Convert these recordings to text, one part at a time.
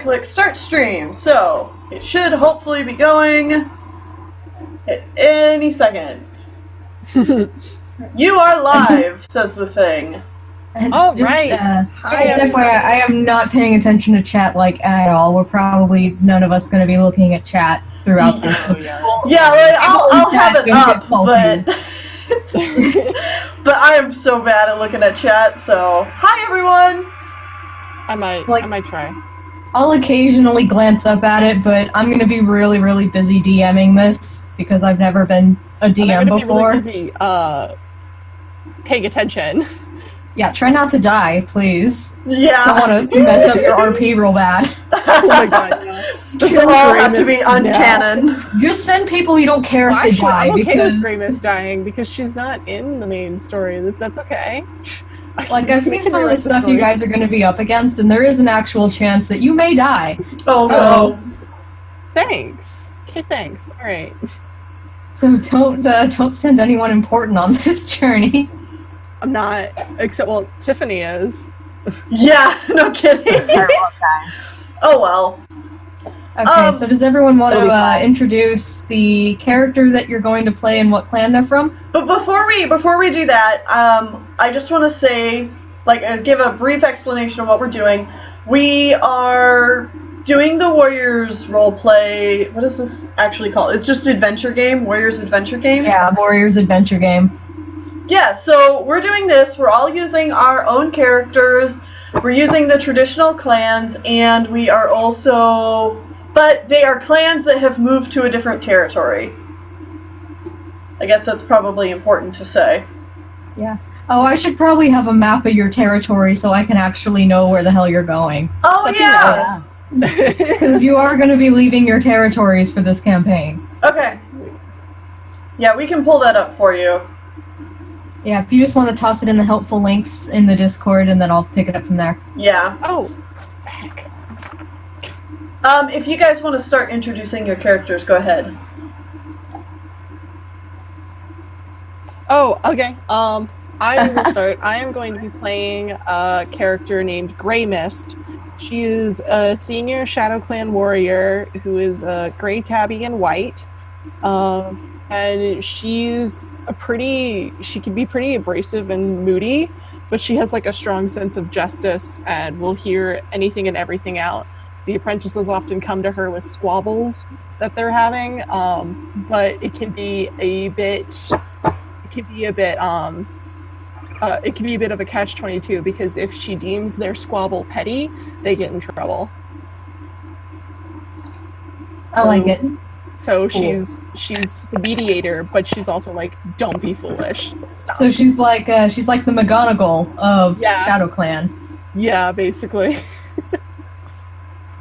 Click start stream. So it should hopefully be going at any second. You are live, says the thing. Oh, right. FYI, I am not paying attention to chat at all. We're probably none of us going to be looking at chat throughout this. So I'll have it up, but but I am so bad at looking at chat. So hi everyone. I might try. I'll occasionally glance up at it, but I'm going to be really, really busy DMing this because I've never been a DM before. I'm really busy paying attention. Yeah, try not to die, please. Yeah. I don't want to mess up your RP real bad. Oh my god, no. This will all have to be uncanon. Just send people you don't care if they die. I'm okay because with Graymist dying because she's not in the main story. That's okay. I've seen some of the stuff you guys are going to be up against, and there is an actual chance that you may die. Oh no. Thanks. Okay, thanks. Alright. So don't send anyone important on this journey. I'm not, except, well, Tiffany is. Yeah, no kidding. Oh well. Okay, so does everyone want to introduce the character that you're going to play and what clan they're from? But before we do that, I just want to say, give a brief explanation of what we're doing. We are doing the Warriors roleplay. What is this actually called? It's just adventure game. Warriors adventure game. Yeah, Warriors adventure game. Yeah, so we're doing this. We're all using our own characters. We're using the traditional clans, and we are also... But they are clans that have moved to a different territory. I guess that's probably important to say. Yeah. Oh, I should probably have a map of your territory so I can actually know where the hell you're going. Oh, yeah! Because you are going to be leaving your territories for this campaign. Okay. Yeah, we can pull that up for you. Yeah, if you just want to toss it in the helpful links in the Discord, and then I'll pick it up from there. Yeah. Oh, heck. If you guys want to start introducing your characters, go ahead. Oh, okay. I will start. I am going to be playing a character named Graymist. She is a senior ShadowClan warrior who is gray tabby and white. And she's she can be pretty abrasive and moody, but she has a strong sense of justice and will hear anything and everything out. The apprentices often come to her with squabbles that they're having, but it can be a bit of a catch-22 because if she deems their squabble petty, they get in trouble. I like it. So cool. she's the mediator, but she's also don't be foolish. Stop. So she's like the McGonagall of ShadowClan. Yeah, basically.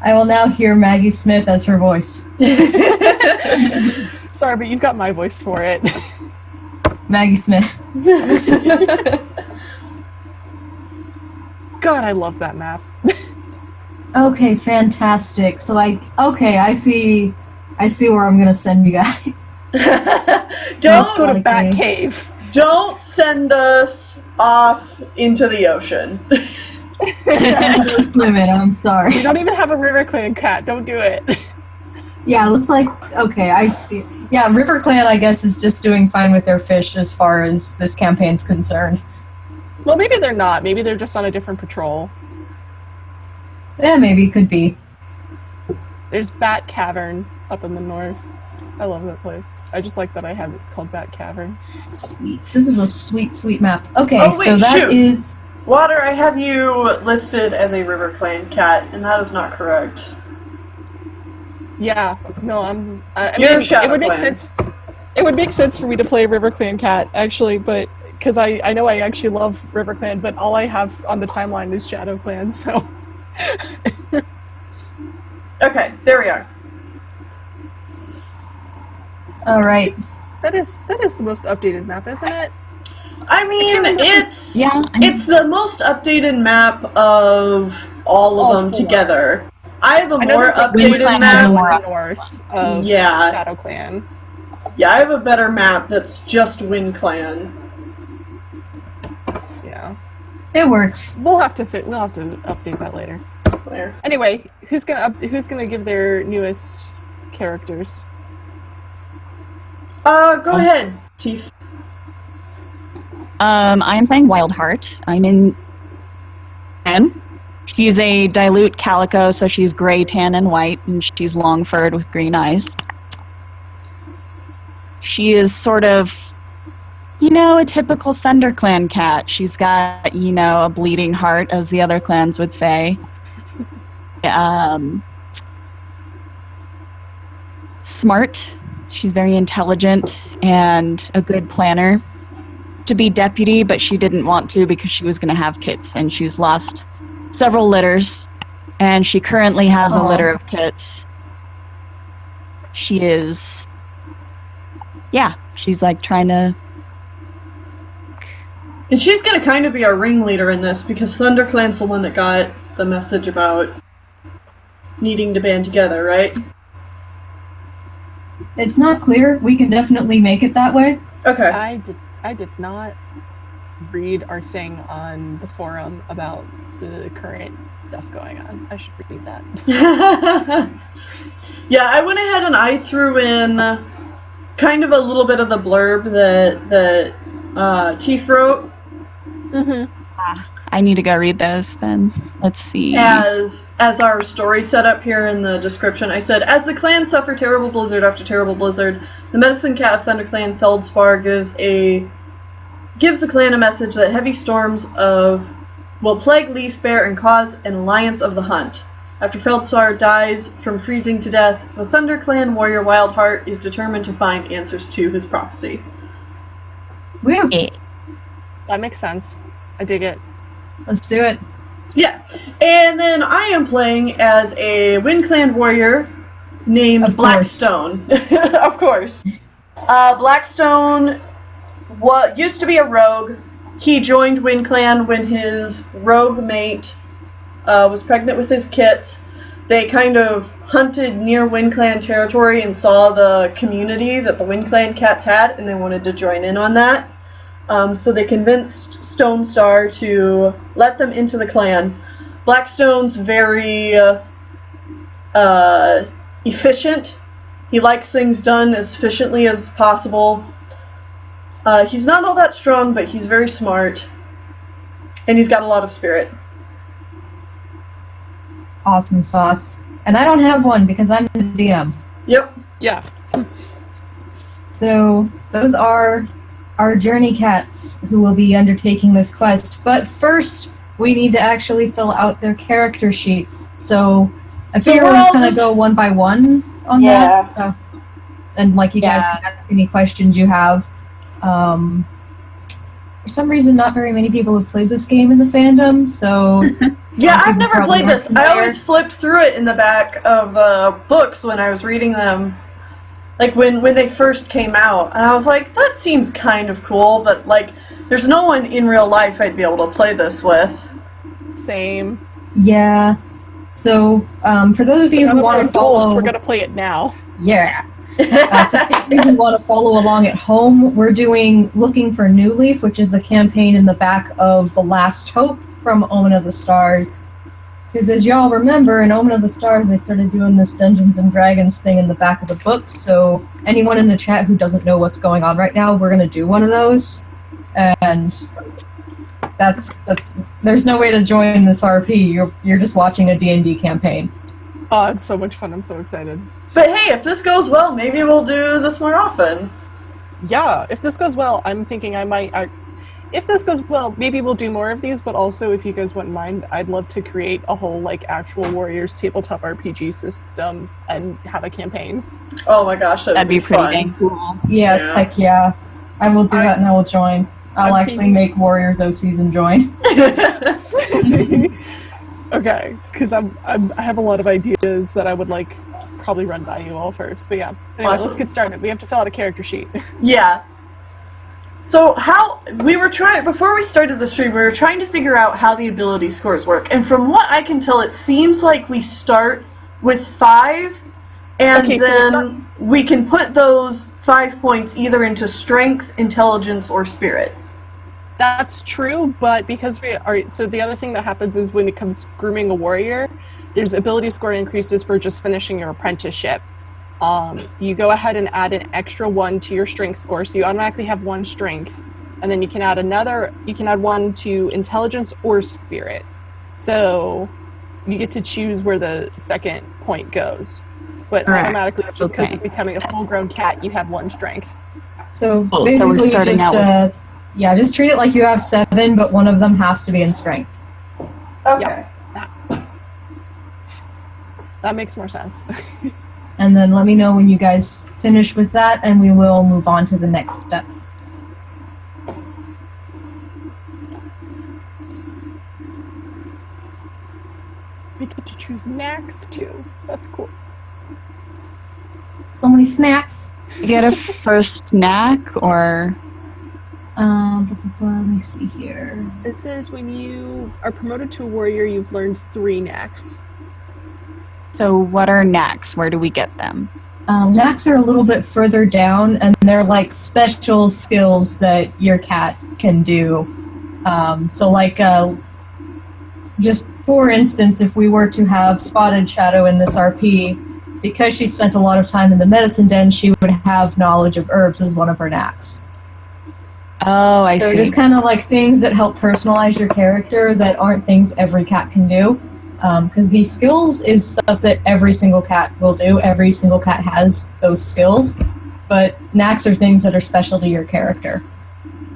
I will now hear Maggie Smith as her voice. Sorry, but you've got my voice for it. Maggie Smith. God, I love that map. Okay, fantastic. So I see where I'm gonna send you guys. Let's go to Batcave. Don't send us off into the ocean. Go swimming, I'm sorry. We don't even have a RiverClan cat, don't do it. Yeah, it looks like, okay, I see. Yeah, RiverClan, I guess, is just doing fine with their fish as far as this campaign's concerned. Well, maybe they're not. Maybe they're just on a different patrol. Yeah, maybe, could be. There's Bat Cavern up in the north. I love that place. I just like that it's called Bat Cavern. Sweet. This is a sweet, sweet map. Okay, oh, wait, so that is... Water, I have you listed as a RiverClan cat, and that is not correct. Yeah, no, I mean, it would make sense. It would make sense for me to play RiverClan cat, actually, but because I know I actually love RiverClan, but all I have on the timeline is ShadowClan, so. Okay, there we are. All right. That is the most updated map, isn't it? I mean, it's the most updated map of all of them together. I have a more updated map. North of ShadowClan. Yeah, I have a better map that's just WindClan. Yeah. It works. We'll have to update that later. Claire. Anyway, who's gonna give their newest characters? Go ahead, Tief. I am playing Wildheart. I'm in tan. She's a dilute calico, so she's gray, tan, and white, and she's long-furred with green eyes. She is sort of, a typical ThunderClan cat. She's got, a bleeding heart, as the other clans would say. Smart. She's very intelligent and a good planner. To be deputy, but she didn't want to because she was going to have kits, and she's lost several litters, and she currently has a litter of kits. She is, she's like trying to... And she's going to kind of be our ringleader in this, because ThunderClan's the one that got the message about needing to band together, right? It's not clear. We can definitely make it that way. Okay. I did not read our thing on the forum about the current stuff going on. I should read that. Yeah, I went ahead and I threw in kind of a little bit of the blurb that Tief wrote. Mm-hmm. I need to go read those then. Let's see. As our story set up here in the description, I said, as the clan suffer terrible blizzard after terrible blizzard, the medicine cat of ThunderClan, Feldspar, gives the clan a message that heavy storms will plague Leaf Bear and cause an alliance of the hunt. After Feldspar dies from freezing to death, the ThunderClan warrior Wildheart is determined to find answers to his prophecy. Woo! That makes sense. I dig it. Let's do it. Yeah, and then I am playing as a WindClan warrior named Blackstone. Of course. Blackstone used to be a rogue. He joined WindClan when his rogue mate was pregnant with his kits. They kind of hunted near WindClan territory and saw the community that the WindClan cats had, and they wanted to join in on that. So they convinced Stone Star to let them into the clan. Blackstone's very efficient. He likes things done as efficiently as possible. He's not all that strong, but he's very smart. And he's got a lot of spirit. Awesome sauce. And I don't have one because I'm the DM. Yep. Yeah. So those are our journey cats who will be undertaking this quest. But first, we need to actually fill out their character sheets. So I figure we're just going to go one by one on that. And you guys can ask any questions you have. For some reason, not very many people have played this game in the fandom, so... Yeah, I've never played this. I always flipped through it in the back of the books when I was reading them. Like, when they first came out. And I was like, that seems kind of cool, but, there's no one in real life I'd be able to play this with. Same. Yeah. So, for those of you who want to follow... We're going to play it now. Yeah. For those of you who want to follow along at home, we're doing Looking for New Leaf, which is the campaign in the back of The Last Hope from Omen of the Stars. Because as y'all remember, in Omen of the Stars, they started doing this Dungeons & Dragons thing in the back of the books, so anyone in the chat who doesn't know what's going on right now, we're going to do one of those. And that's there's no way to join this RP. You're just watching a D&D campaign. Oh, it's so much fun. I'm so excited. But hey, if this goes well, maybe we'll do this more often. Yeah, if this goes well, I'm thinking if this goes well, maybe we'll do more of these, but also, if you guys wouldn't mind, I'd love to create a whole, actual Warriors tabletop RPG system and have a campaign. Oh my gosh, that'd be pretty fun. dang cool. Yes, Yeah. heck yeah. I will do that and I will join. I'll actually make Warriors OCs and join. Okay, because I have a lot of ideas that I would probably run by you all first. But yeah, anyway, Awesome. Let's get started. We have to fill out a character sheet. Yeah. So before we started the stream, we were trying to figure out how the ability scores work. And from what I can tell, it seems like we start with 5, and then we can put those 5 points either into strength, intelligence, or spirit. That's true, but because so the other thing that happens is when it comes to grooming a warrior, there's ability score increases for just finishing your apprenticeship. You go ahead and add an extra 1 to your strength score, so you automatically have 1 strength, and then you can add 1 to intelligence or spirit. So you get to choose where the second point goes. But Correct. Automatically, just because Okay. of becoming a full-grown cat, you have 1 strength. So Cool, so basically, we're starting just, out with- just treat it like you have 7, but one of them has to be in strength. Okay. That makes more sense. And then let me know when you guys finish with that, and we will move on to the next step. We get to choose knacks too. That's cool. So many snacks. You get a first knack, or Let me see here. It says when you are promoted to a warrior, you've learned 3 knacks. so what are knacks? Where do we get them? Knacks are a little bit further down, and they're like special skills that your cat can do. Just for instance, if we were to have Spotted Shadow in this RP, because she spent a lot of time in the medicine den, she would have knowledge of herbs as one of her knacks. Oh, I So see. just kind of like things that help personalize your character that aren't things every cat can do. Because these skills is stuff that every single cat will do. Every single cat has those skills. But knacks are things that are special to your character.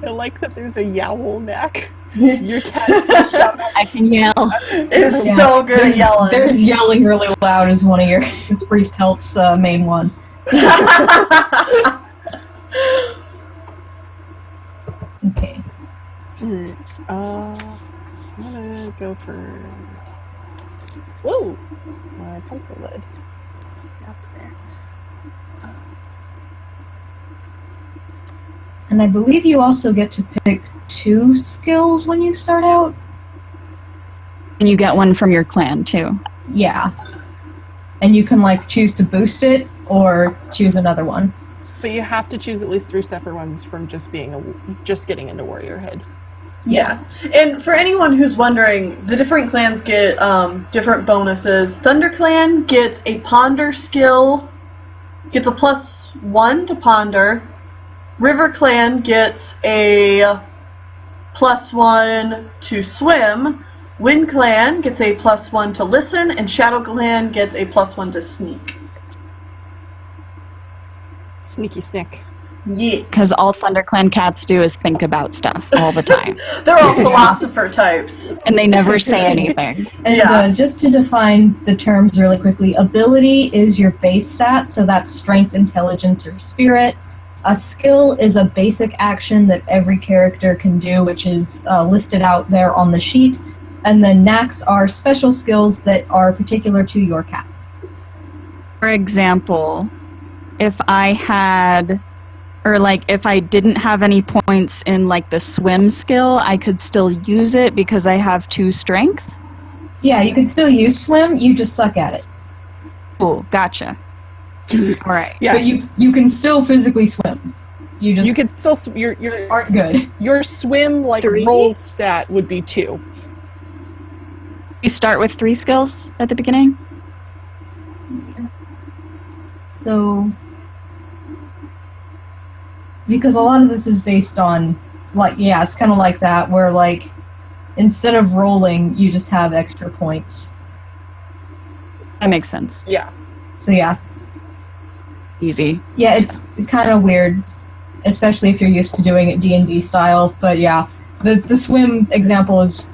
I like that there's a yowl knack. Your cat can shout out. I can yell. It's Yeah, so good at yelling. There's yelling really loud is one of your... It's Priest Pelt's main one. Okay. So I'm gonna go for... Whoa! My pencil lid. Up there. And I believe you also get to pick 2 skills when you start out. And you get one from your clan, too. Yeah. And you can like choose to boost it or choose another one. But you have to choose at least 3 separate ones from just getting into warrior head. Yeah. And for anyone who's wondering, the different clans get different bonuses. ThunderClan gets a ponder skill, gets a +1 to ponder. RiverClan gets a +1 to swim. WindClan gets a +1 to listen, and ShadowClan gets a +1 to sneak. Sneaky snick. Yeah. Because all ThunderClan cats do is think about stuff all the time. They're all philosopher types. And they never say anything. And Yeah. just to define the terms really quickly, ability is your base stat, so that's strength, intelligence, or spirit. A skill is a basic action that every character can do, which is listed out there on the sheet. And then knacks are special skills that are particular to your cat. For example, if I had, or like if I didn't have any points in like the swim skill, I could still use it because I have 2 strength. Yeah, you can still use swim, you just suck at it. Cool, gotcha. All right. Yes. But you can still physically swim. You just You could still your aren't good. your swim 3? roll stat would be 2. You start with 3 skills at the beginning. So, because a lot of this is based on, like, yeah, it's kind of like that, where, like, instead of rolling, you just have extra points. That makes sense. Yeah. So, yeah. Easy. Yeah, it's kind of weird, especially if you're used to doing it D&D style, but yeah. The swim example is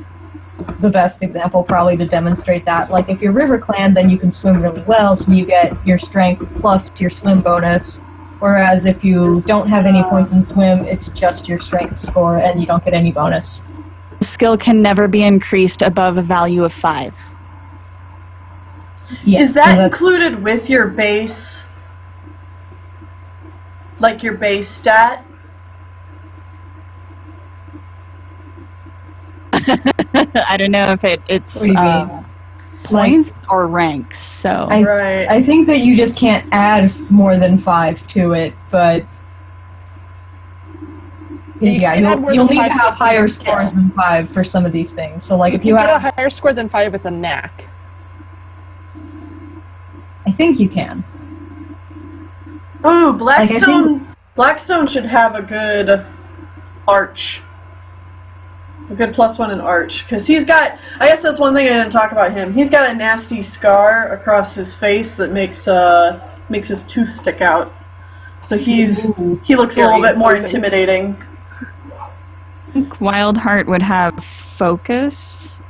the best example, probably, to demonstrate that. Like, if you're RiverClan, then you can swim really well, so you get your strength plus your swim bonus. Whereas if you don't have any points in swim, it's just your strength score, and you don't get any bonus. The skill can never be increased above a value of 5. Yes, Is that so that's- included with your base? Like your base stat? I don't know if it's What do you mean? points or ranks. So Right. I think that you just can't add more than 5 to it, but You yeah, can add more you'll than need to 5 have to your higher skill. scores than 5 for some of these things. So, like, You if you can get have a higher score than 5 with a knack. I think you can. Ooh, Like, I think- Blackstone should have a good arch. A good +1 in arch. Because he's got... I guess that's one thing I didn't talk about him. He's got a nasty scar across his face that makes his tooth stick out. So he looks a little bit more intimidating. I think Wildheart would have focus.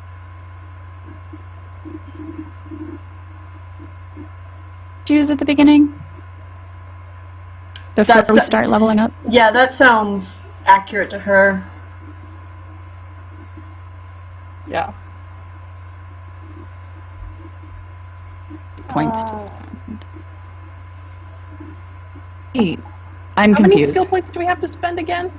Use at the beginning? Before we start leveling up? Yeah, that sounds accurate to her. Yeah. Points to spend. Hey, I'm How many confused. skill points do we have to spend again?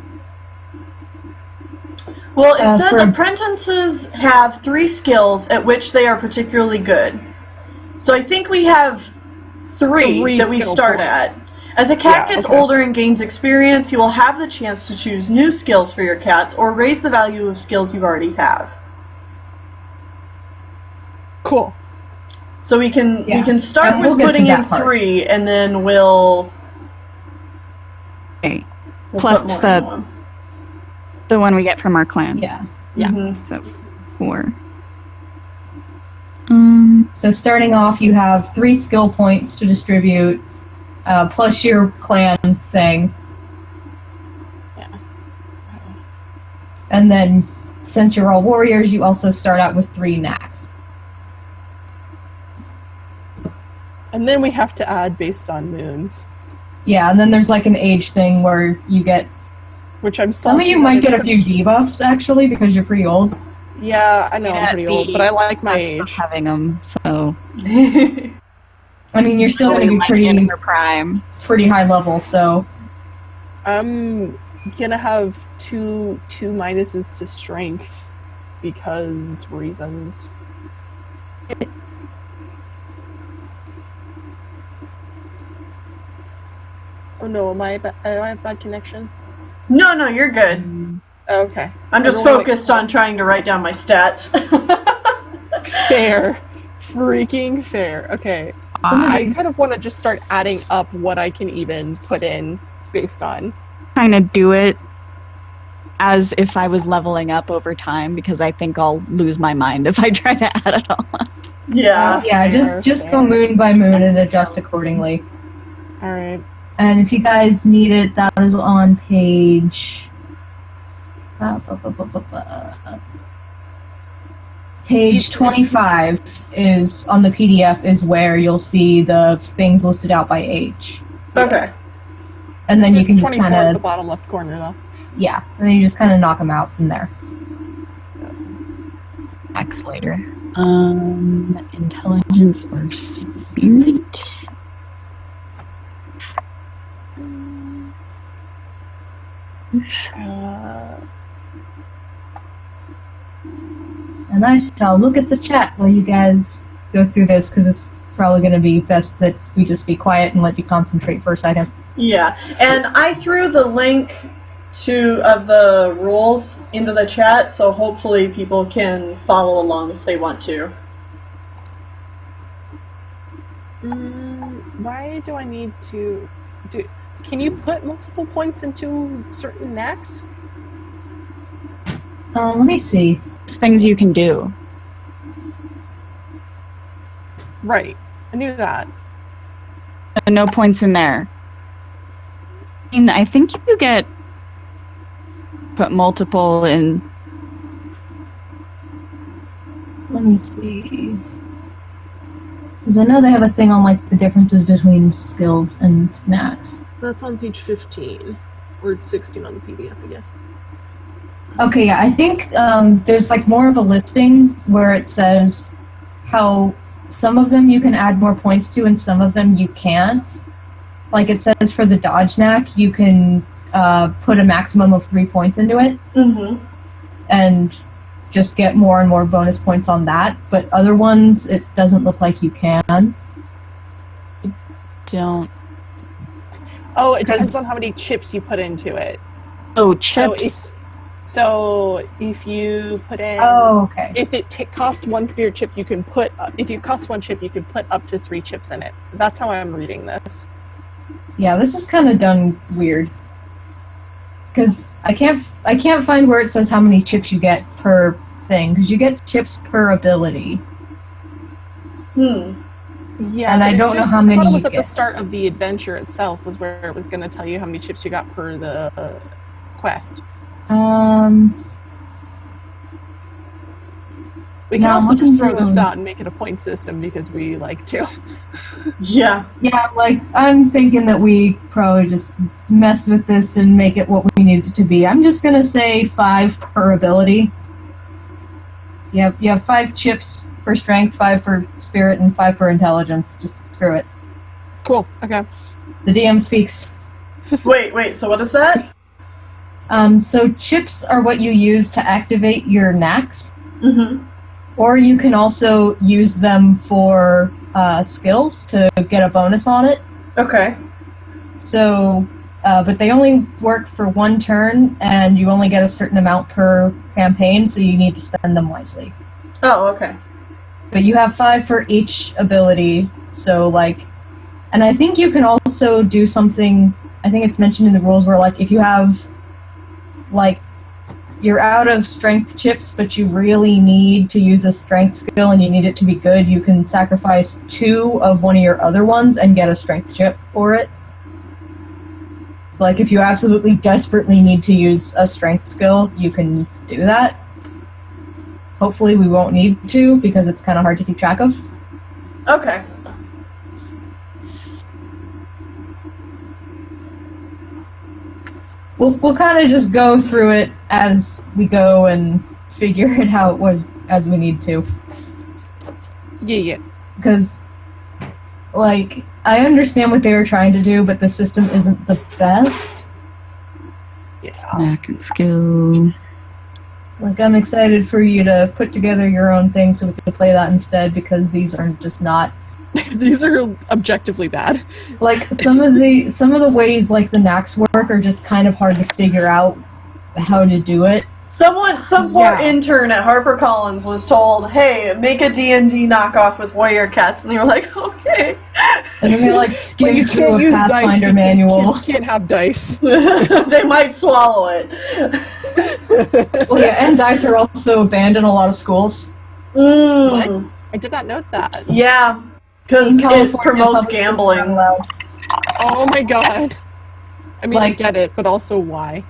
Well, it says for- apprentices have 3 skills at which they are particularly good. So I think we have 3 that we skill start points. at. As a cat Yeah, gets okay. older and gains experience, you will have the chance to choose new skills for your cats or raise the value of skills you already have. Cool. So we can start And we'll with get to putting in that part. 3, and then we'll Okay. put Plus more in one. the one we get from our clan. Yeah. Yeah. Mhm. So 4. So starting off, you have 3 skill points to distribute, plus your clan thing. Yeah. And then, since you're all warriors, you also start out with 3 knacks. And then we have to add based on moons, Yeah, and then there's like an age thing where you get... which I'm Some of salty you that might get it's a few debuffs, actually, because you're pretty old. Yeah, I know Yeah, I'm pretty the old, but I like my Us age. having them, so I mean, you're still going to be might be in pretty, her prime. pretty high level, so... I'm gonna have two minuses to strength because reasons. Oh no, am I have bad connection? No, you're good. Okay. I'm just Everyone, focused on trying to write down my stats. fair. Freaking fair. Okay. I kind of want to just start adding up what I can even put in based on. Kind of do it as if I was leveling up over time, because I think I'll lose my mind if I try to add it all up. Yeah. Yeah, just go moon by moon and adjust accordingly. Alright. And if you guys need it, that is on page... Page 25 is on the PDF is where you'll see the things listed out by age. Okay. And then you It's can just 24 kind at the of, bottom left corner though. yeah, and then you just kind of knock them out from there. X later. Intelligence or spirit? And I shall look at the chat while you guys go through this, because it's probably going to be best that we just be quiet and let you concentrate for a second. Yeah. And I threw the link of the rules into the chat, so hopefully people can follow along if they want to. Why do I need to do? Can you put multiple points into certain knacks? Let me see. There's things you can do. Right. I knew that. No points in there. I mean, I think you get put multiple in. Let me see. Because I know they have a thing on like the differences between skills and knacks. That's on page 15 or 16 on the PDF, I guess. Okay, yeah, I think there's like more of a listing where it says how some of them you can add more points to and some of them you can't. Like it says for the dodge knack, you can put a maximum of 3 points into it Mm-hmm. and just get more and more bonus points on that. But other ones, it doesn't look like you can. Don't. Oh, it depends 'Cause- on how many chips you put into it. Oh, So chips. So if you put in, Oh, okay. if it costs 1 spirit chip, you can put. If you cost 1 chip, you can put up to 3 chips in it. That's how I'm reading this. Yeah, this is kind of done weird. Because I can't find where it says how many chips you get per thing. Because you get chips per ability. Yeah, And but I don't know how I many thought it was you at the get. start of the adventure itself was where it was going to tell you how many chips you got per the quest. We can No, I'm also just looking throw for this them. out and make it a point system because we like to. Yeah. Yeah, like, I'm thinking that we probably just mess with this and make it what we need it to be. I'm just gonna say 5 per ability. You have 5 chips for strength, 5 for spirit, and 5 for intelligence. Just screw it. Cool. Okay. The DM speaks. Wait, so what is that? So chips are what you use to activate your knacks, Mm-hmm. or you can also use them for skills to get a bonus on it. Okay. So, but they only work for 1 turn, and you only get a certain amount per campaign, so you need to spend them wisely. Oh, okay. But you have 5 for each ability, so, like... And I think you can also do something, I think it's mentioned in the rules, where, like, if you have, like, you're out of strength chips, but you really need to use a strength skill and you need it to be good, you can sacrifice 2 of one of your other ones and get a strength chip for it. So, like, if you absolutely desperately need to use a strength skill, you can do that. Hopefully we won't need to, because it's kind of hard to keep track of. Okay. We'll kind of just go through it as we go and figure it out as we need to. Yeah. Because, like, I understand what they were trying to do, but the system isn't the best. Yeah. Knack and skill. Like, I'm excited for you to put together your own thing so we can play that instead, because these are just not... These are objectively bad. Like, some of the ways, like, the knacks work are just kind of hard to figure out how to do it. Some poor intern at HarperCollins was told, hey, make a D&D knockoff with warrior cats, and they were like, okay. And then they, like, But skim you through can't a use dice Pathfinder because manual. kids can't have dice. They might swallow it. Well, yeah, and dice are also banned in a lot of schools. Mm. I did not know that. Yeah, because In it California, promotes public schools aren't gambling. allowed. Oh my god. I mean, I Like- get it, but also why?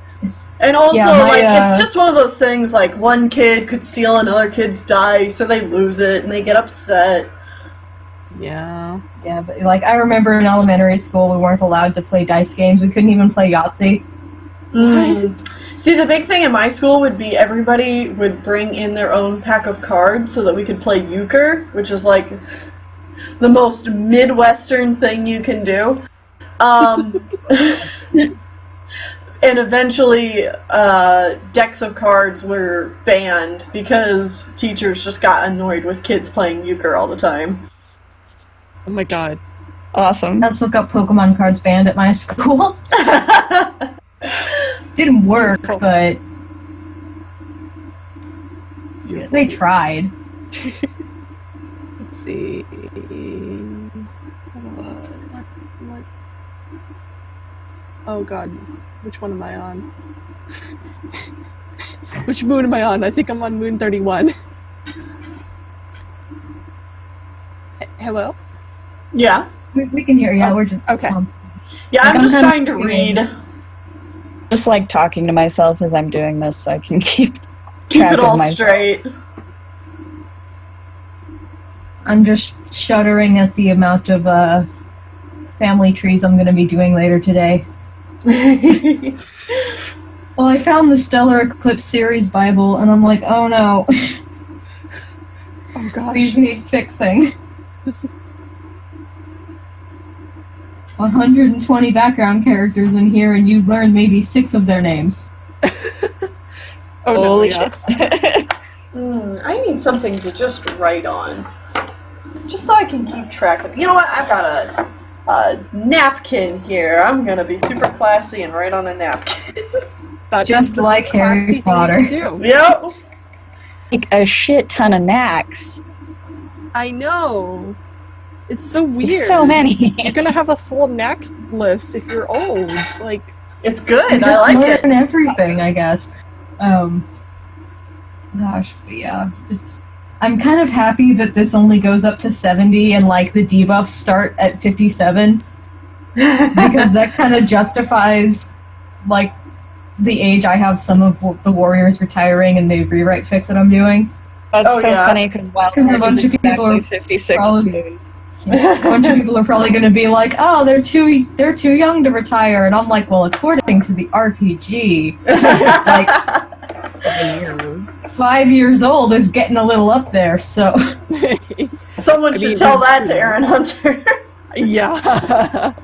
And also, Yeah, my, like, it's just one of those things, like, one kid could steal another kid's dice, so they lose it, and they get upset. Yeah. Yeah, but, like, I remember in elementary school we weren't allowed to play dice games. We couldn't even play Yahtzee. Mm. See, the big thing in my school would be everybody would bring in their own pack of cards so that we could play euchre, which is, like, the most Midwestern thing you can do. And eventually, decks of cards were banned because teachers just got annoyed with kids playing euchre all the time. Oh my god. Awesome. That's what got Pokemon cards banned at my school. Didn't work, but they tried. Let's see. What? Oh god. Which one am I on? Which moon am I on? I think I'm on moon 31. Hello? Yeah. We can hear you. Oh, We're just... okay. Yeah, Like, I'm just I'm trying to reading. read. Just like talking to myself as I'm doing this so I can keep Keep track it of all myself. straight. I'm just shuddering at the amount of family trees I'm going to be doing later today. Well, I found the Stellar Eclipse Series Bible, and I'm like, oh no, Oh gosh. these need fixing. 120 background characters in here, and you learn maybe 6 of their names. Oh no, Holy yeah. shit. I need something to just write on. Just so I can keep track of... You know what? I've got a napkin here. I'm gonna be super classy and write on a napkin. That Just is the like most classy Harry thing you Potter. can do. Yep. Like a shit ton of knacks. I know. It's so weird. There's so many. You're gonna have a full knack list if you're old. Like, It's good. You I just like learn it. everything, I guess. Gosh, but yeah, I'm kind of happy that this only goes up to 70 and like the debuffs start at 57 because that kind of justifies like the age I have some of the Warriors retiring and the rewrite fic that I'm doing. That's Oh, so yeah. funny because Because a bunch of people are 56 probably- moon. A bunch of people are probably going to be like, "Oh, they're too young to retire," and I'm like, "Well, according to the RPG, like 5 years old is getting a little up there." So Someone I should mean, tell this is that to true. Aaron Hunter. yeah.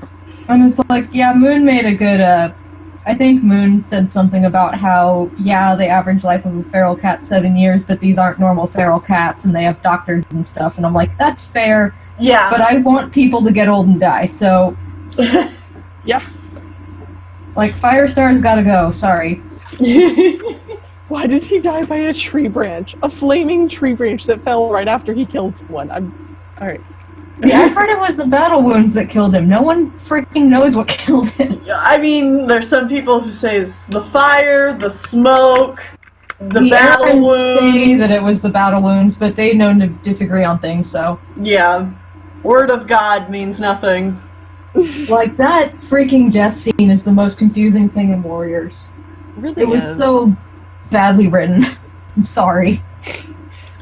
And it's like, yeah, Moon made a good, I think Moon said something about how, yeah, the average life of a feral cat's 7 years, but these aren't normal feral cats, and they have doctors and stuff, and I'm like, that's fair, Yeah. but I want people to get old and die, so, Yeah. like, Firestar's gotta go, sorry. Why did he die by a tree branch? A flaming tree branch that fell right after he killed someone. Alright. See, I heard it was the battle wounds that killed him. No one freaking knows what killed him. I mean, there's some people who say it's the fire, the smoke, the battle Arrogants wounds. say that it was the battle wounds, but they've known to disagree on things, so. Yeah. Word of God means nothing. Like, that freaking death scene is the most confusing thing in Warriors. Really It was is. so badly written. I'm sorry.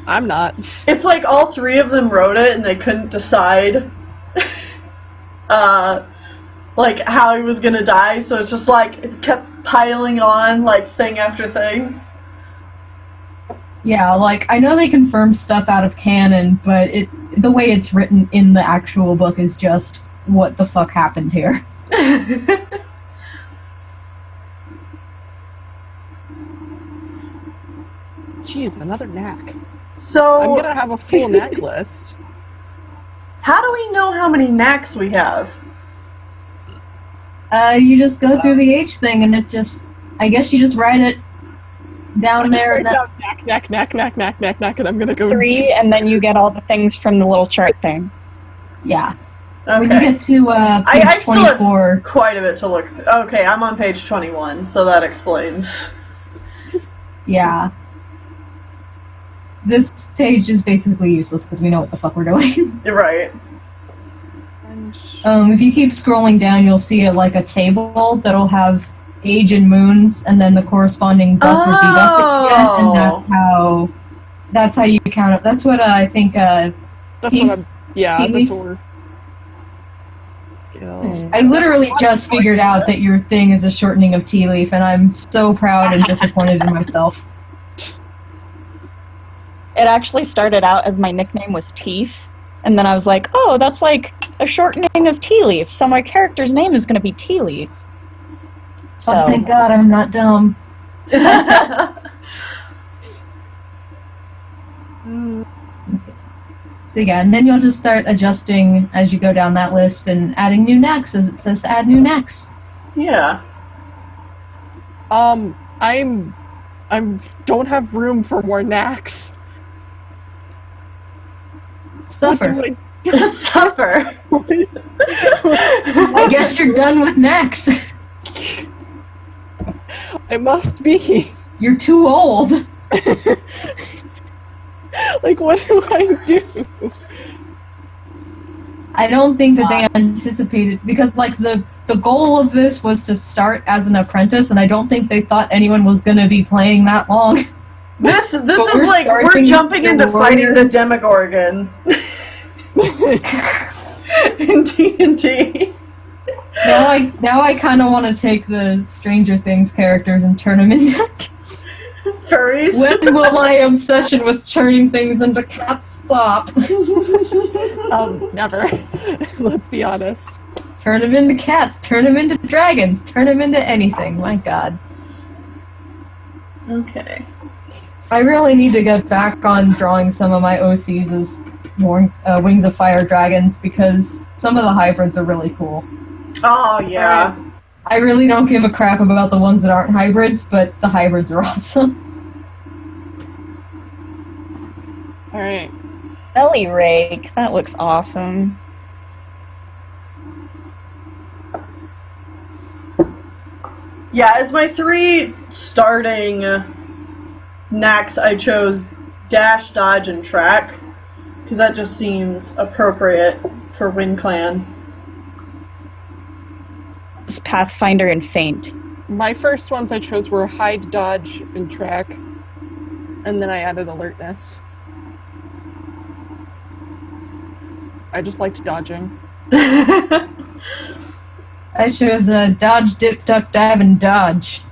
I'm not. It's like all three of them wrote it and they couldn't decide like how he was gonna die, so it's just like it kept piling on like thing after thing. Yeah, like, I know they confirmed stuff out of canon, but the way it's written in the actual book is just, what the fuck happened here? Jeez, another knack. So I'm gonna have a full knack list. how do we know how many knacks we have? You just go through the age thing and it just, I guess you just write it down there and that, Knack, and I'm gonna go 3, and then you get all the things from the little chart thing. yeah. When you Okay. get to I page still have 24, quite a bit to look through. Okay, I'm on page 21, so that explains. yeah. This page is basically useless because we know what the fuck we're doing. You're right. If you keep scrolling down, you'll see like a table that'll have age and moons, and then the corresponding buff or debuff at the end, and that's how you count it. That's what I think. That's what I'm. Yeah, Tea that's leaf? what we're. I literally just figured out that your thing is a shortening of tea leaf, and I'm so proud and disappointed in myself. It actually started out as my nickname was Teeth, and then I was like, oh, that's like a shortening of Tea Leaf, so my character's name is going to be Tea Leaf. So, Oh, thank God I'm not dumb. So yeah, and then you'll just start adjusting as you go down that list and adding new necks as it says to add new necks. Yeah. I'm don't have room for more knacks. Suffer. Suffer. I guess you're done with necks. I must be. You're too old. Like, what do I do? I don't think that they anticipated, because like the goal of this was to start as an apprentice, and I don't think they thought anyone was going to be playing that long. This is we're like we're starting jumping the into fighting the Warriors. Demogorgon in D&D. Now I kind of want to take the Stranger Things characters and turn them into. Furries. When will my obsession with turning things into cats stop? Never. Let's be honest. Turn them into cats, turn them into dragons, turn them into anything. My God. Okay. I really need to get back on drawing some of my OCs as Wings of Fire dragons, because some of the hybrids are really cool. Oh yeah. I really don't give a crap about the ones that aren't hybrids, but the hybrids are awesome. Alright. Belly rake. That looks awesome. Yeah, as my 3 starting knacks, I chose dash, dodge, and track, because that just seems appropriate for WindClan. It's Pathfinder and Feint. My first ones I chose were hide, dodge, and track. And then I added alertness. I just liked dodging. I chose dodge, dip, duck, dive, and dodge.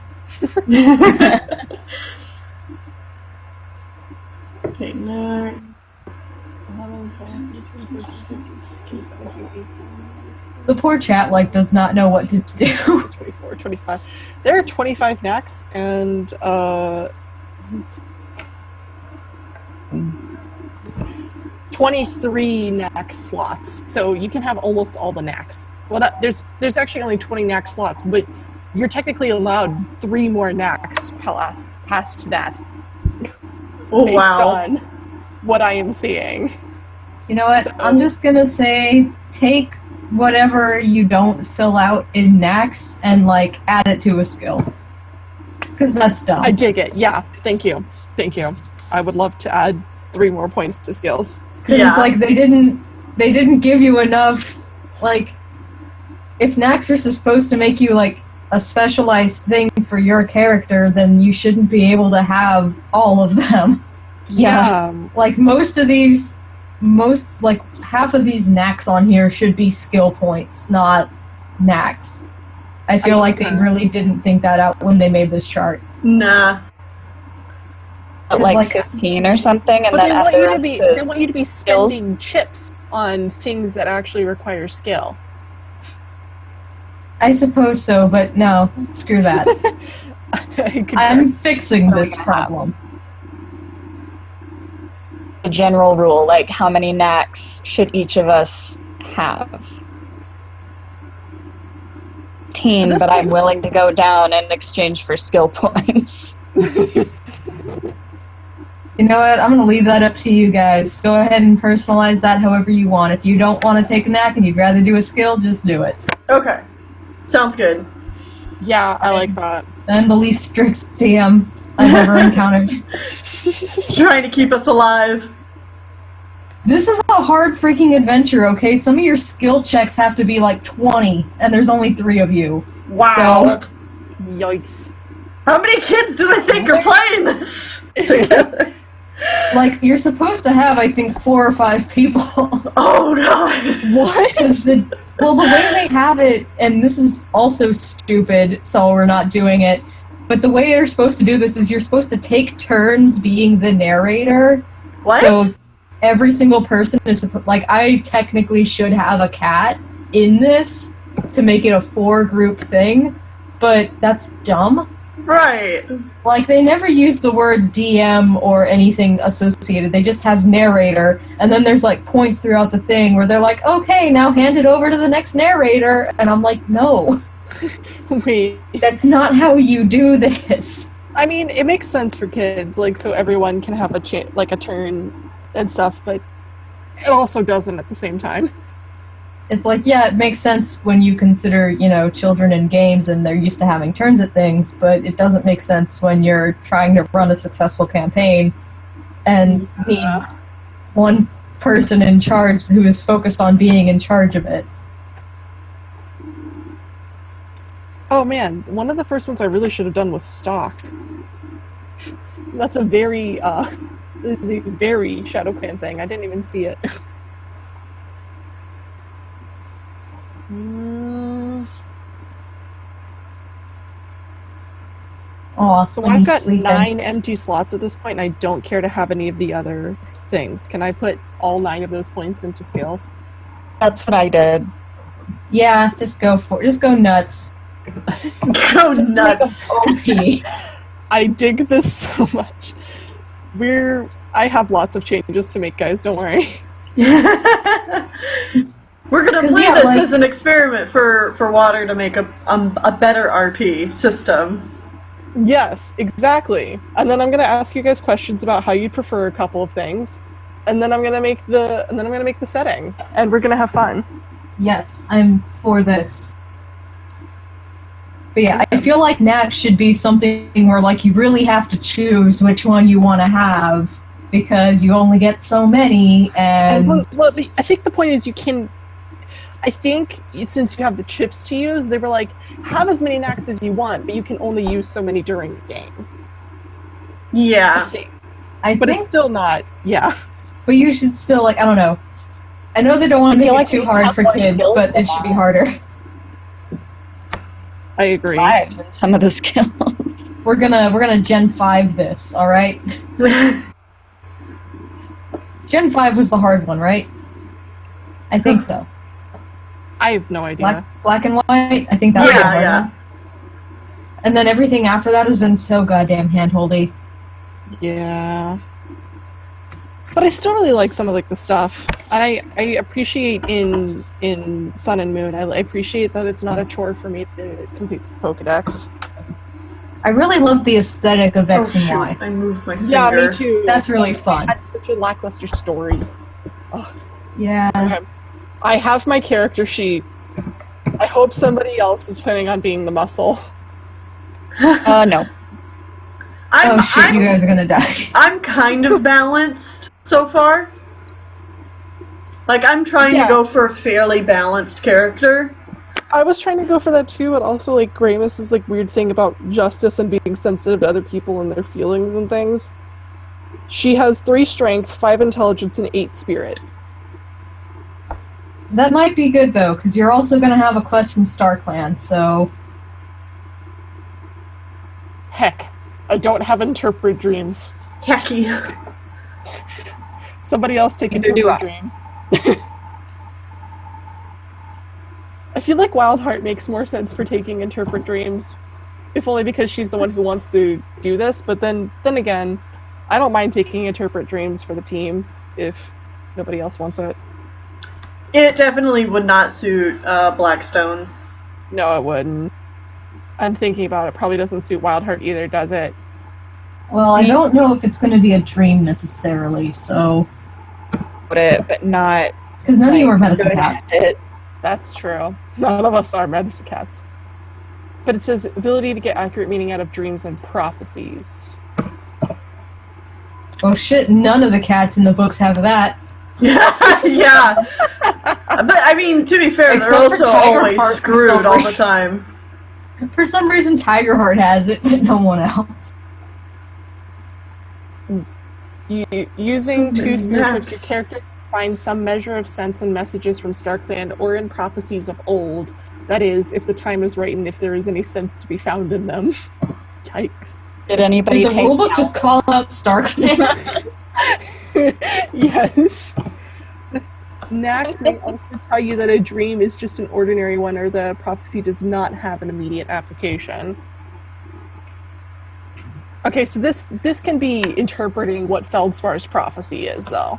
Okay, now... 11, 12, 13, 14, 15, 16, 17, 18, 19, The poor chat, does not know what to do. 24, 25. There are 25 knacks and 23 knack slots. So you can have almost all the knacks. Well, there's actually only 20 knack slots, but you're technically allowed 3 more knacks past that. Oh, based wow. on what I am seeing. You know what? So- I'm just gonna say, take whatever you don't fill out in knacks and add it to a skill. Because that's dumb. I dig it. Yeah. Thank you. Thank you. I would love to add 3 more points to skills. Because Yeah. it's they didn't give you enough, if knacks are supposed to make you, a specialized thing for your character, then you shouldn't be able to have all of them. Yeah. Half of these knacks on here should be skill points, not knacks. I feel like they really didn't think that out when they made this chart. Nah. At It's 15 or something, and But then they add want, the you to rest be, to they want you to be skills. spending chips on things that actually require skill. I suppose so, but no, screw that. I'm fixing So we this have- problem. the general rule, how many knacks should each of us have? 15, At this but I'm point- willing to go down in exchange for skill points. You know what? I'm gonna leave that up to you guys. Go ahead and personalize that however you want. If you don't want to take a knack and you'd rather do a skill, just do it. Okay. Sounds good. Yeah, I like that. I'm the least strict DM I've ever encountered. Trying to keep us alive. This is a hard freaking adventure, okay? Some of your skill checks have to be 20, and there's only 3 of you. Wow. Yikes. How many kids do they think are playing this together? You're supposed to have, I think, 4 or 5 people. Oh, God. What? The way they have it, and this is also stupid, so we're not doing it, but the way you're supposed to do this is you're supposed to take turns being the narrator. What? So every single person is I technically should have a cat in this to make it a 4-group thing, but that's dumb. Right. They never use the word DM or anything associated. They just have narrator, and then there's points throughout the thing where they're okay, now hand it over to the next narrator, and I'm no, Wait. that's not how you do this. I mean, it makes sense for kids, so everyone can have a turn and stuff, but it also doesn't at the same time. It's yeah, it makes sense when you consider, children in games and they're used to having turns at things, but it doesn't make sense when you're trying to run a successful campaign and need one person in charge who is focused on being in charge of it. Oh man, one of the first ones I really should have done was stalked. That's a very, this is a very ShadowClan thing. I didn't even see it. Aw, So when I've he's got sleeping. 9 empty slots at this point, and I don't care to have any of the other things. Can I put all 9 of those points into skills? That's what I did. Yeah, just go for it. Just go nuts. Go Just nuts. make 'em OP. I dig this so much. I have lots of changes to make, guys, don't worry. We're gonna 'Cause, play yeah, this like- as an experiment for Water to make a better RP system. Yes, exactly. And then I'm gonna ask you guys questions about how you'd prefer a couple of things, and then I'm gonna make the setting, and we're gonna have fun. Yes, I'm for this. But yeah, I feel like Nat should be something where like you really have to choose which one you want to have because you only get so many, and Well, I think the point is you can. I think since you have the chips to use, they were like, have as many knacks as you want, but you can only use so many during the game. I Yeah. think. I But think. it's still not. Yeah. But you should still like I don't know. I know they don't want to make feel it like too we hard have for more kids, skills but than it should be that. harder. I agree. 5s in some of the skills. We're gonna Gen 5 this, all right? Gen 5 was the hard one, right? I think so. I have no idea. Black and white. I think that was the Yeah, hard yeah. one. And then everything after that has been so goddamn handholdy. Yeah. But I still really like some of like the stuff, and I appreciate in Sun and Moon. I appreciate that it's not a chore for me to complete the Pokedex. I really love the aesthetic of X and shoot, Y. I moved my finger. Yeah, me too. That's really It fun. had such a lackluster story. Yeah. Okay. I have my character sheet. I hope somebody else is planning on being the muscle. No. Oh shit, you guys are gonna die. I'm kind of balanced so far. Like, I'm trying Yeah. to go for a fairly balanced character. I was trying to go for that too, but also like Graymist' like weird thing about justice and being sensitive to other people and their feelings and things. She has 3 strength, 5 intelligence, and 8 spirit. That might be good though, because you're also gonna have a quest from StarClan, so Heck, I don't have interpret dreams. Hecky. Somebody else take Neither do interpret dream. I feel like Wildheart makes more sense for taking interpret dreams, if only because she's the one who wants to do this. But then again, I don't mind taking interpret dreams for the team if nobody else wants it. It definitely would not suit Blackstone. No, it wouldn't. I'm thinking about it. Probably doesn't suit Wildheart either, does it? well, I don't know if it's gonna be a dream necessarily, so But not. because none of you are like, medicine good cats. at it. That's true. None of us are medicine cats. But it says ability to get accurate meaning out of dreams and prophecies. Oh shit, none of the cats in the books have that. Yeah. But, I mean, to be fair, Except they're for also Tiger always Heart for screwed some all the reason. time. For some reason, Tigerheart has it, but no one else. Using So 2 many spirit trips, maps. your character can find some measure of sense and messages from StarClan or in prophecies of old. That is, if the time is right and if there is any sense to be found in them. Yikes. Did anybody Did the take rulebook just call out StarClan? Yes. This knack may also tell you that a dream is just an ordinary one or the prophecy does not have an immediate application. Okay, so this can be interpreting what Feldspar's prophecy is, though.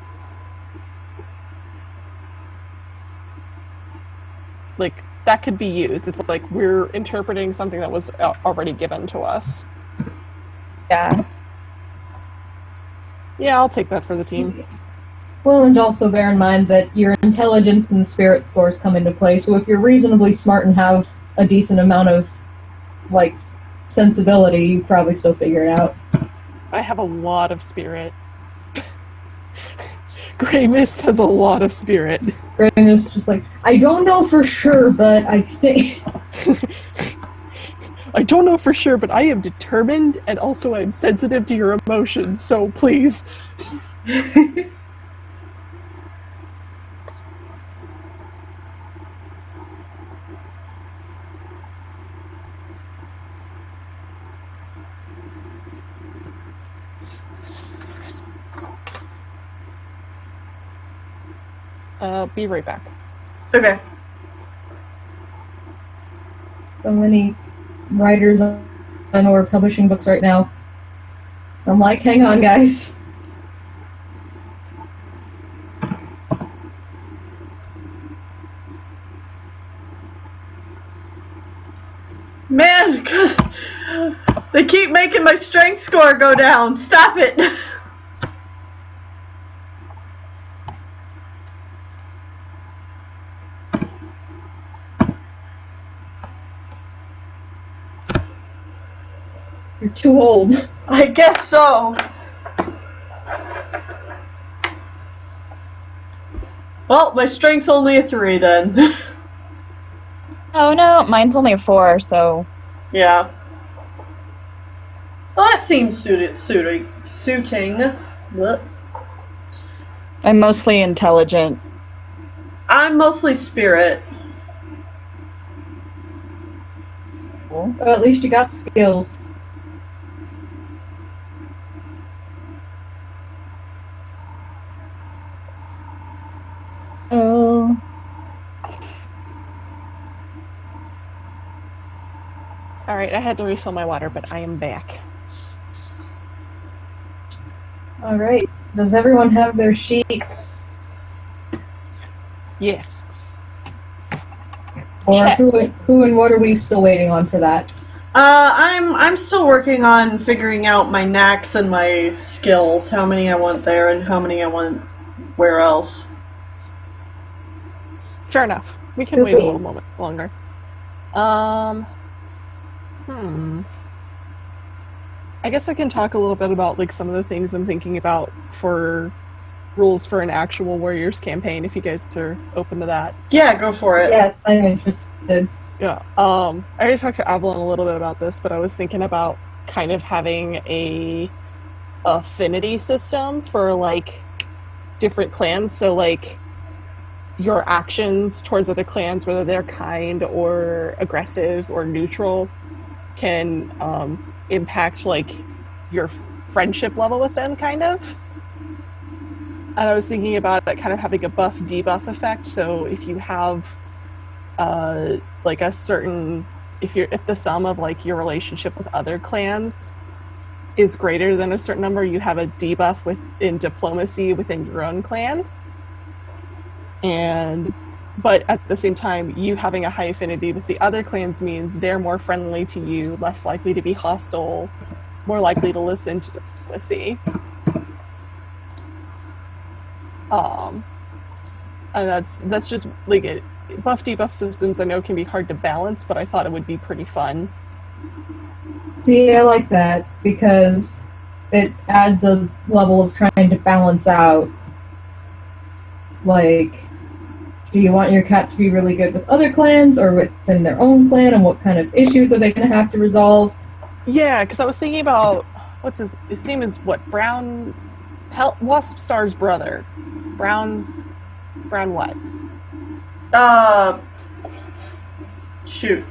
Like, that could be used. It's like we're interpreting something that was already given to us. Yeah. Yeah, I'll take that for the team. Well, and also bear in mind that your intelligence and spirit scores come into play, so if you're reasonably smart and have a decent amount of, like, sensibility, you probably still figure it out. I have a lot of spirit. Graymist has a lot of spirit. Graymist just like, I don't know for sure, but I think... I don't know for sure, but I am determined, and also I'm sensitive to your emotions, so please. Be right back. Okay. So many writers I know are publishing books right now. I'm like, hang on, guys. Man, they keep making my strength score go down. Stop it. You're too old. I guess so. Well, my strength's only a 3 then. Oh no, mine's only a 4, so... Yeah. Well, that seems suiting. Blech. I'm mostly intelligent. I'm mostly spirit. Well, at least you got skills. Oh. Alright, I had to refill my water, but I am back. Alright. Does everyone have their sheet? Yeah. Or Check. who and what are we still waiting on for that? I'm still working on figuring out my knacks and my skills, how many I want there and how many I want where else. Fair enough. We can wait a little moment longer. I guess I can talk a little bit about like some of the things I'm thinking about for rules for an actual Warriors campaign, if you guys are open to that. Yeah, go for it. Yes, I'm interested. Yeah. I already talked to Avalon a little bit about this, but I was thinking about kind of having a affinity system for like different clans. So like your actions towards other clans, whether they're kind or aggressive or neutral, can impact like your friendship level with them, kind of. And I was thinking about it kind of having a buff debuff effect. So if you have like a certain, if the sum of like your relationship with other clans is greater than a certain number, you have a debuff in diplomacy within your own clan. But at the same time, you having a high affinity with the other clans means they're more friendly to you, less likely to be hostile, more likely to listen to diplomacy. And that's just like it. Buff debuff systems I know can be hard to balance, but I thought it would be pretty fun. See, I like that because it adds a level of trying to balance out. Like, do you want your cat to be really good with other clans or within their own clan, and what kind of issues are they going to have to resolve? Yeah, because I was thinking about his name is what? Wasp Star's brother. Brown what? Shoot.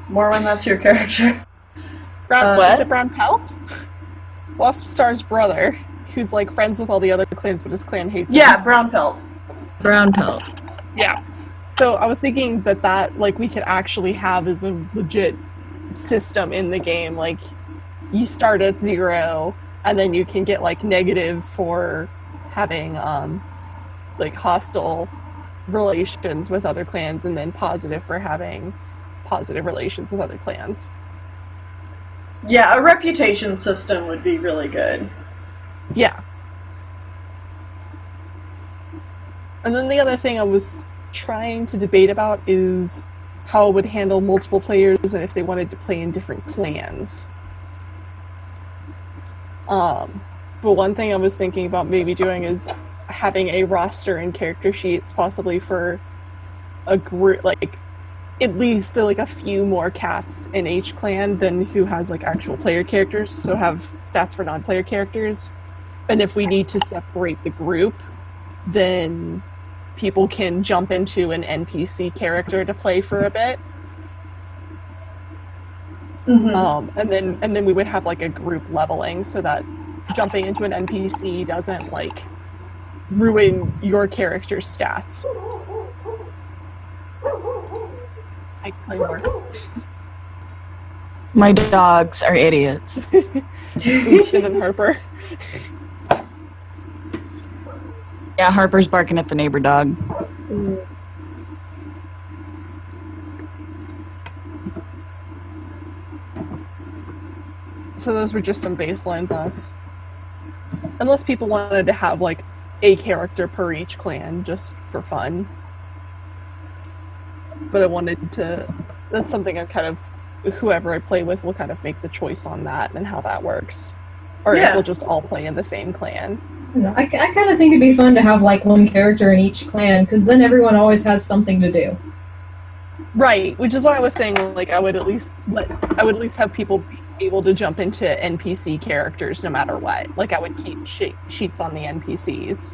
Morwen, that's your character. Is it Brown Pelt? Wasp Star's brother, who's like friends with all the other clans, but his clan hates him. Yeah, Brown Pelt. Brown pelt. Yeah. So I was thinking that like we could actually have as a legit system in the game. Like you start at 0, and then you can get like negative for having like hostile relations with other clans, and then positive for having positive relations with other clans. Yeah, a reputation system would be really good. Yeah. And then the other thing I was trying to debate about is how it would handle multiple players and if they wanted to play in different clans. But one thing I was thinking about maybe doing is having a roster and character sheets possibly for a group, like at least like a few more cats in each clan than who has like actual player characters, so have stats for non-player characters. And if we need to separate the group, then people can jump into an NPC character to play for a bit. Mm-hmm. And then we would have like a group leveling so that jumping into an NPC doesn't like ruin your character's stats. I play more. My dogs are idiots. Boosted and Harper. Yeah, Harper's barking at the neighbor dog. So those were just some baseline thoughts. Unless people wanted to have, like, a character per each clan, just for fun. But I wanted to... That's something I kind of... Whoever I play with will kind of make the choice on that and how that works. Or if we'll just all play in the same clan. I kind of think it'd be fun to have, like, one character in each clan, because then everyone always has something to do. Right, which is why I was saying, like, I would at least have people be able to jump into NPC characters no matter what. Like, I would keep sheets on the NPCs.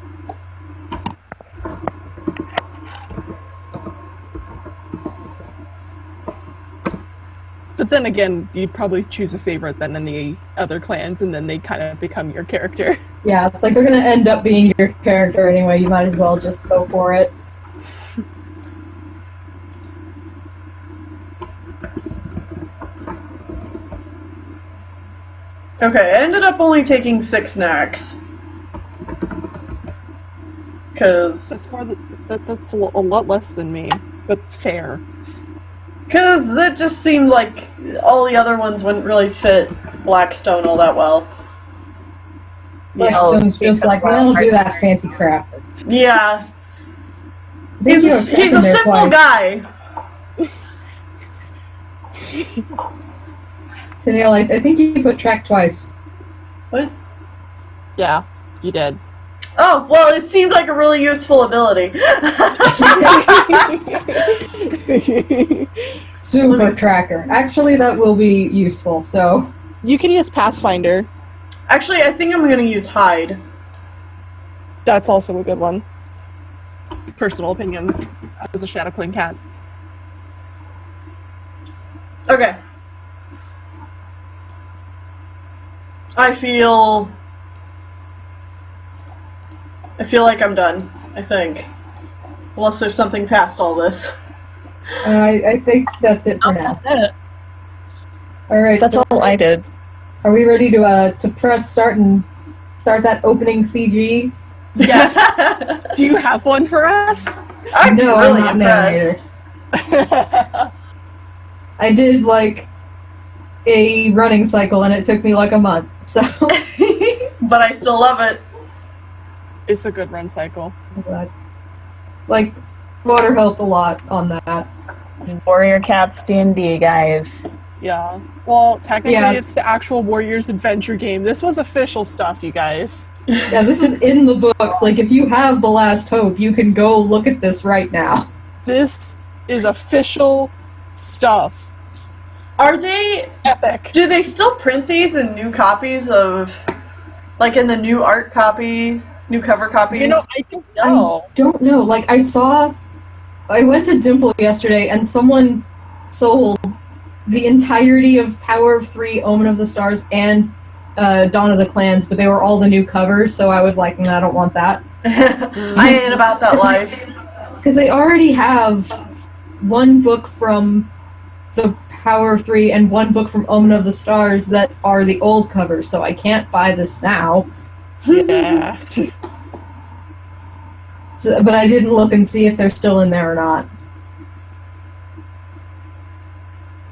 But then again, you'd probably choose a favorite then in the other clans, and then they kind of become your character. Yeah, it's like they're gonna end up being your character anyway, you might as well just go for it. Okay, I ended up only taking 6 knacks. Because... That's a lot less than me, but fair. Because it just seemed like all the other ones wouldn't really fit Blackstone all that well. Blackstone's just like, we don't do that fancy crap. Yeah. He's He's a simple guy. Tennille, I think you put track twice. What? Yeah, you did. Oh, well, it seemed like a really useful ability. Super tracker. Actually, that will be useful, so... You can use Pathfinder. Actually, I think I'm going to use Hide. That's also a good one. Personal opinions as a ShadowClan cat. Okay. I feel like I'm done, I think. Unless there's something past all this. I think that's it for now. That's it. Alright, That's so all I did. are we ready to press start and start that opening CG? Yes. Do you have one for us? I'm No, really I'm not an impressed. animator. I did, like, a running cycle, and it took me, like, a month, so... But I still love it. It's a good run cycle. I'm glad. Like, water helped a lot on that. Warrior Cats D&D, guys. Yeah. Well, technically, Yeah, it's the actual Warriors adventure game. This was official stuff, you guys. Yeah, this is in the books. Like, if you have The Last Hope, you can go look at this right now. This is official stuff. Are they... Epic. Do they still print these in new copies of... Like, in the new art copy? New cover copies? You know, I don't know. I don't know. Like, I went to Dimple yesterday, and someone sold the entirety of Power of 3, Omen of the Stars, and Dawn of the Clans, but they were all the new covers, so I was like, I don't want that. I ain't about that life. Because they already have one book from the Power of 3 and one book from Omen of the Stars that are the old covers, so I can't buy this now. Yeah. So, but I didn't look and see if they're still in there or not.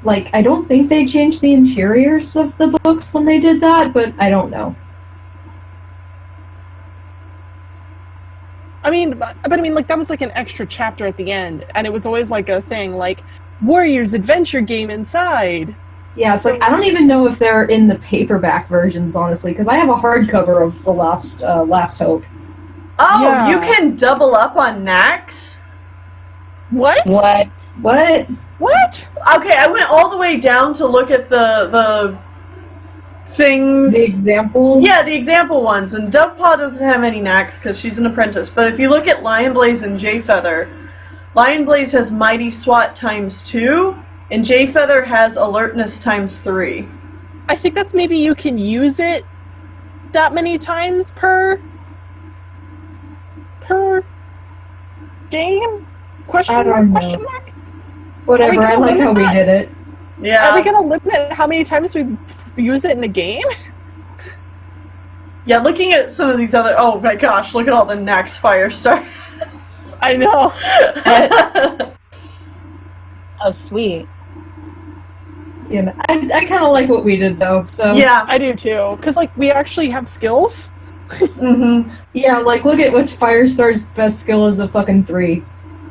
Like, I don't think they changed the interiors of the books when they did that, but I don't know. I mean, but I mean, like, that was like an extra chapter at the end, and it was always like a thing, like, Warriors adventure game inside. Yeah, it's like, I don't even know if they're in the paperback versions, honestly, because I have a hardcover of The Last Hope. Oh, Yeah. you can double up on knacks? What? What? What? What? Okay, I went all the way down to look at the things. The examples? Yeah, the example ones. And Dovepaw doesn't have any knacks because she's an apprentice. But if you look at Lionblaze and Jayfeather, Lionblaze has Mighty SWAT ×2, and Jayfeather has Alertness ×3. I think that's maybe you can use it that many times per game? I don't know. Question mark? Whatever, I like how we did it. Yeah. Are we gonna limit how many times we use it in a game? Yeah, looking at some of these other... Oh my gosh, look at all the knacks Firestar. I know. Oh, sweet. You know, I kind of like what we did though. So Yeah. I do too, because like we actually have skills. Mm-hmm. yeah, like look at what's Firestar's best skill is a fucking 3.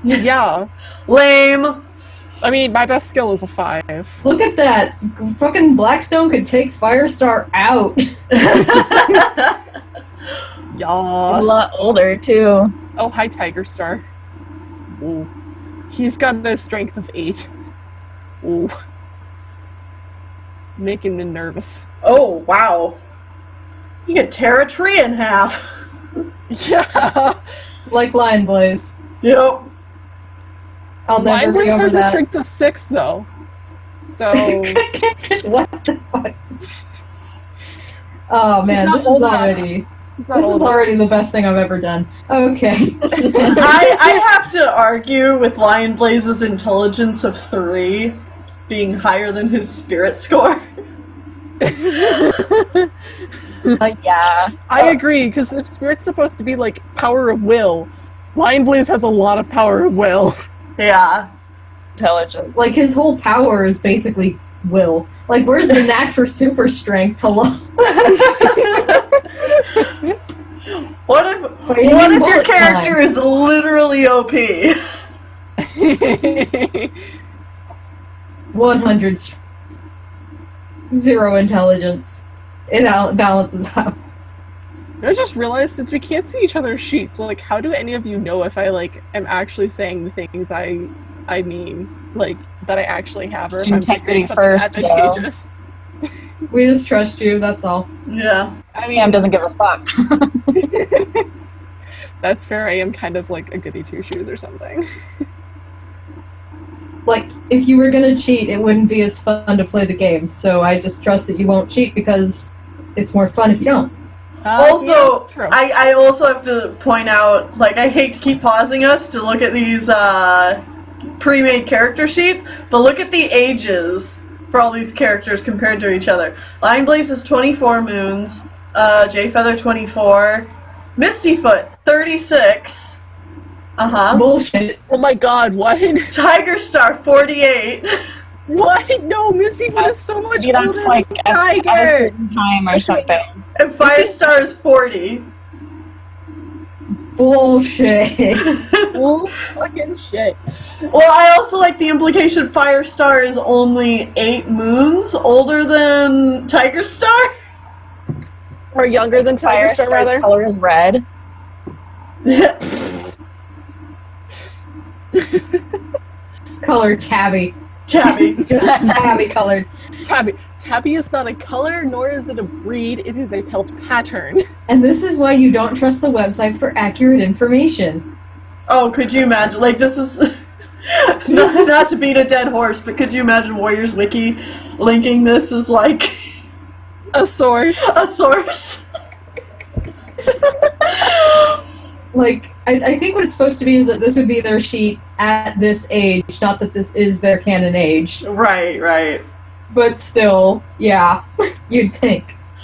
Yeah. Lame. I mean, my best skill is a 5. Look at that. Fucking Blackstone could take Firestar out. A Yeah. lot older too. Oh, hi, Tiger Star. Ooh. He's got a strength of 8. Ooh. Making me nervous. Oh, wow. You could tear a tree in half. Yeah. Like Lion Blaze. Yep. I'll never be Mine over has a that. strength of 6, though. So, What the fuck? Oh man, not this is old enough. already he's not this old is already the best thing I've ever done. Okay. I have to argue with Lion Blaze's intelligence of 3 being higher than his spirit score. Yeah. I agree, because if Spirit's supposed to be like power of will, Lion Blaze has a lot of power of will. Yeah. Intelligence. Like his whole power is basically will. Like where's the knack for super strength? Hello. What if Fighting what in if your bullet character time. is literally OP? 100 0 intelligence. It balances out. I just realized since we can't see each other's sheets, like how do any of you know if I like am actually saying the things I mean, like that I actually have, or if I'm just saying Integrity something first, yo. advantageous? We just trust you, that's all. Yeah. I mean, Cam doesn't give a fuck. that's fair. I am kind of like a goody two shoes or something. Like, if you were gonna cheat, it wouldn't be as fun to play the game, so I just trust that you won't cheat because it's more fun if you don't. Also, yeah, true. I also have to point out, like, I hate to keep pausing us to look at these pre-made character sheets, but look at the ages for all these characters compared to each other. Lion Blaze is 24 moons, Jayfeather 24, Mistyfoot 36. Bullshit. Oh my god, what? Tiger Star 48. What? No, Mistyfoot is so much Maybe older that's like than at a Tiger. certain time or something. And Firestar is 40. Bullshit. Well, fucking shit. Well, I also like the implication Firestar is only 8 moons older than Tiger Star. Or younger than Tiger Star, Firestar's rather. color is red. Color tabby. Tabby. Just tabby colored. Tabby. Tabby is not a color, nor is it a breed. It is a pelt pattern. And this is why you don't trust the website for accurate information. Oh, could you imagine? Like, this is not to beat a dead horse, but could you imagine Warriors Wiki linking this as like A source. a source? Like, I think what it's supposed to be is that this would be their sheet at this age, not that this is their canon age. Right, right. But still, yeah, you'd think.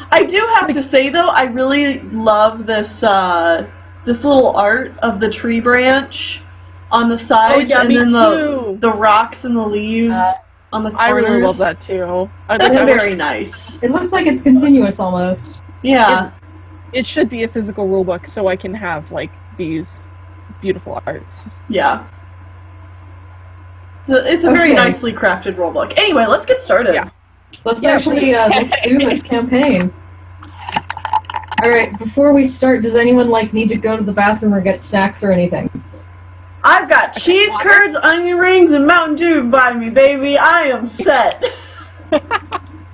I do have to say though, I really love this this little art of the tree branch on the sides, yeah, and me then too. the rocks and the leaves on the corners. I really love that too. That's I wish- very nice. It looks like it's continuous almost. Yeah. It should be a physical rulebook so I can have like these beautiful arts. Yeah. It's a very Okay. nicely crafted rulebook. Anyway, let's get started. Yeah. Let's Yeah, actually please. let's do this campaign. All right, before we start, does anyone like need to go to the bathroom or get snacks or anything? I've got cheese water. curds, onion rings, and Mountain Dew by me, baby. I am set.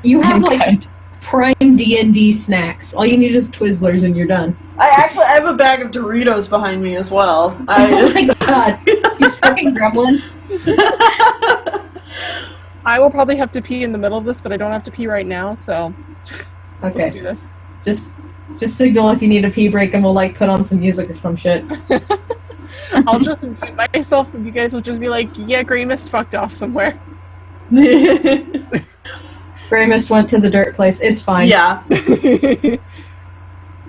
You have I'm like good. prime DnD snacks. All you need is Twizzlers and you're done. I have a bag of Doritos behind me as well. Oh my god, you fucking gremlin. I will probably have to pee in the middle of this, but I don't have to pee right now, so let's do Okay, this. just signal if you need a pee break and we'll like put on some music or some shit. I'll just mute myself and you guys will just be like, yeah, Graymist fucked off somewhere. Graymist went to the dirt place. It's fine. Yeah.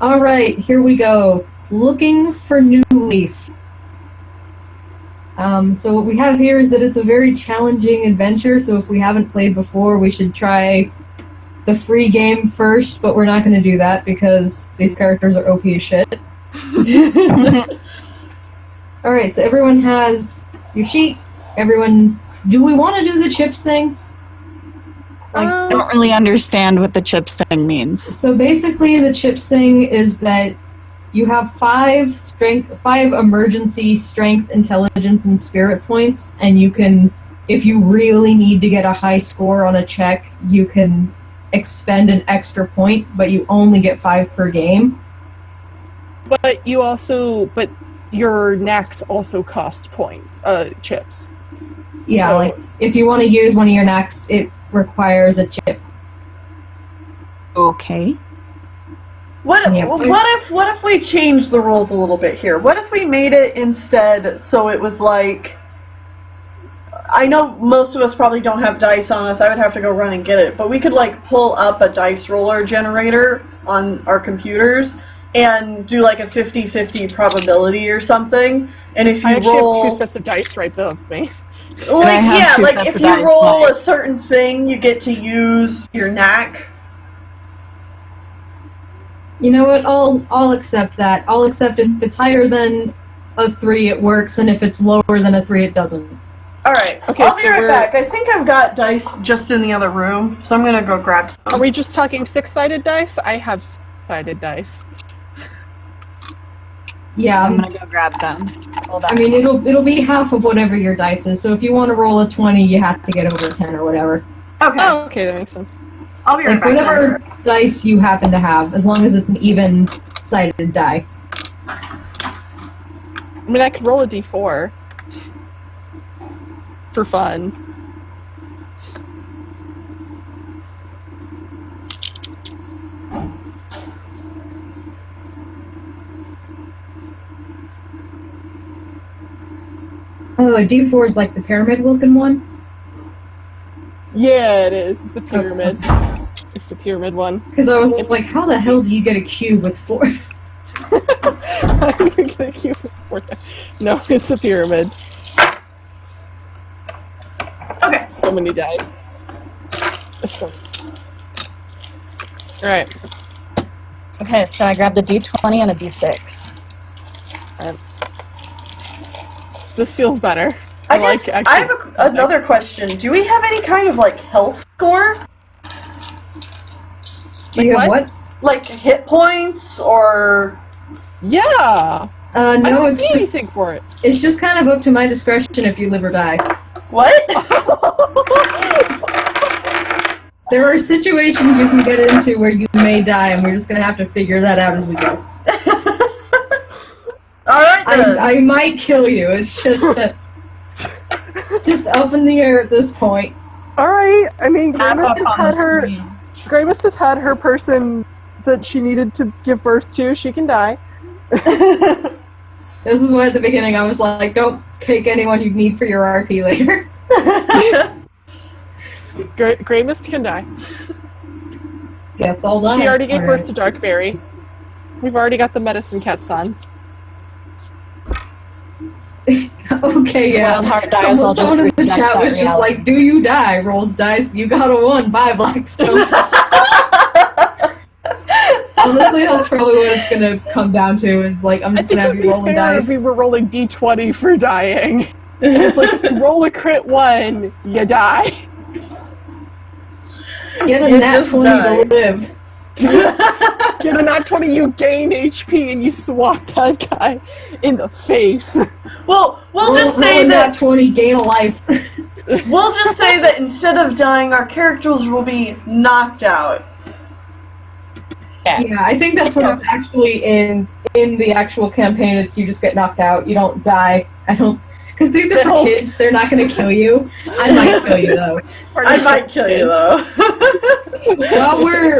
All right, here we go. Looking for new leaf. So what we have here is that it's a very challenging adventure, so if we haven't played before, we should try the free game first, but we're not going to do that because these characters are OP as shit. Alright, so everyone has your sheet. Everyone... Do we want to do the chips thing? I don't really understand what the chips thing means. So basically, the chips thing is that you have 5 emergency strength, intelligence, and spirit points, and you can, if you really need to get a high score on a check, you can expend an extra point, but you only get 5 per game. But your knacks also cost chips. Yeah, So- like, if you want to use one of your knacks, it requires a chip. Okay. What if we change the rules a little bit here? What if we made it instead so it was like... I know most of us probably don't have dice on us, I would have to go run and get it, but we could like pull up a dice roller generator on our computers and do like a 50-50 probability or something, and if you I actually roll... have 2 sets of dice right above me. Like, I have yeah, 2 like sets if of you dice, roll like- a certain thing, you get to use your knack. You know what? I'll accept that. I'll accept if it's higher than a 3, it works, and if it's lower than a 3, it doesn't. Alright, Okay, I'll be so right we're- back. I think I've got dice just in the other room, so I'm gonna go grab some. Are we just talking 6-sided dice? I have 6-sided dice. Yeah, I'm gonna go grab them. Hold on. I mean, it'll be half of whatever your dice is, so if you want to roll a 20, you have to get over 10 or whatever. Okay, Oh, okay, that makes sense. I'll be right Like, back. whatever dice you happen to have, as long as it's an even-sided die. I mean, I could roll a d4 for fun. Oh, a D4 is like the pyramid-looking one? Yeah, it is. It's a pyramid. It's the pyramid one. Because I was like, how the hell do you get a cube with 4? How do you get a cube with 4 dice? No, it's a pyramid. Okay. So many dice. Alright. Okay, so I grabbed a D20 and a D6. This feels better. I have another question. Do we have any kind of like health score? Do you have what? Like hit points or... Yeah! I No, don't it's see just anything for it. it's just kind of up to my discretion if you live or die. What? There are situations you can get into where you may die, and we're just gonna have to figure that out as we go. Alright then. I might kill you. It's just just up in the air at this point. Alright, I mean, Tap Graymist up has on had the her... screen. Graymist has had her person that she needed to give birth to. She can die. This is why at the beginning I was like, don't take anyone you need for your RP later. Graymist can die. Yes, all done. She already gave Alright. birth to Darkberry. We've already got the medicine cats on. Okay, yeah. Wildheart dies, I'll Someone just in the reject chat that was just reality. like, do you die? Rolls dice. You got a 1. Bye, Blackstone. Honestly, that's probably what it's gonna come down to, is like, I'm I just think gonna it have would you be rolling fair dice. if we were rolling d20 for dying. And it's like, if you roll a crit 1, you die. Get a You nat just 20 die. to live. Get a nat 20, you gain HP and you swat that guy in the face. Well, we'll Roll, just roll say a nat that 20, gain a life. we'll just say that instead of dying, our characters will be knocked out. Yeah, I think that's what it's actually in the actual campaign. It's you just get knocked out. You don't die. I don't, because these are for No. kids. They're not going to kill you. I might kill you though. I might kill you though.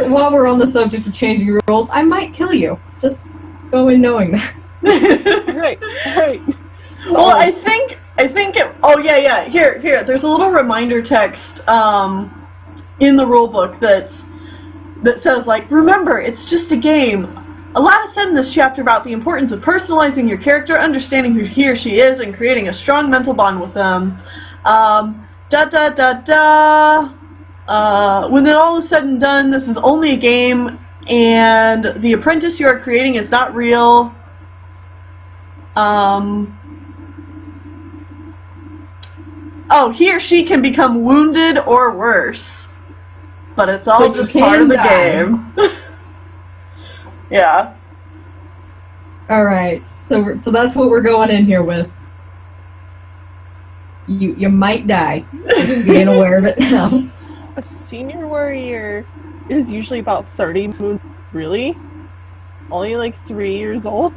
While we're on the subject of changing rules, I might kill you. Just go in knowing that. Right, right. Well, I think it. Oh yeah. Here. There's a little reminder text in the rule book that says like, remember, it's just a game. A lot is said in this chapter about the importance of personalizing your character, understanding who he or she is, and creating a strong mental bond with them. When all is said and done, this is only a game, and the apprentice you are creating is not real. He or she can become wounded or worse. But it's all just part of the game. Yeah. Alright, so that's what we're going in here with. You might die. Just being aware of it now. A senior warrior is usually about 30 moons. Really? Only like 3 years old?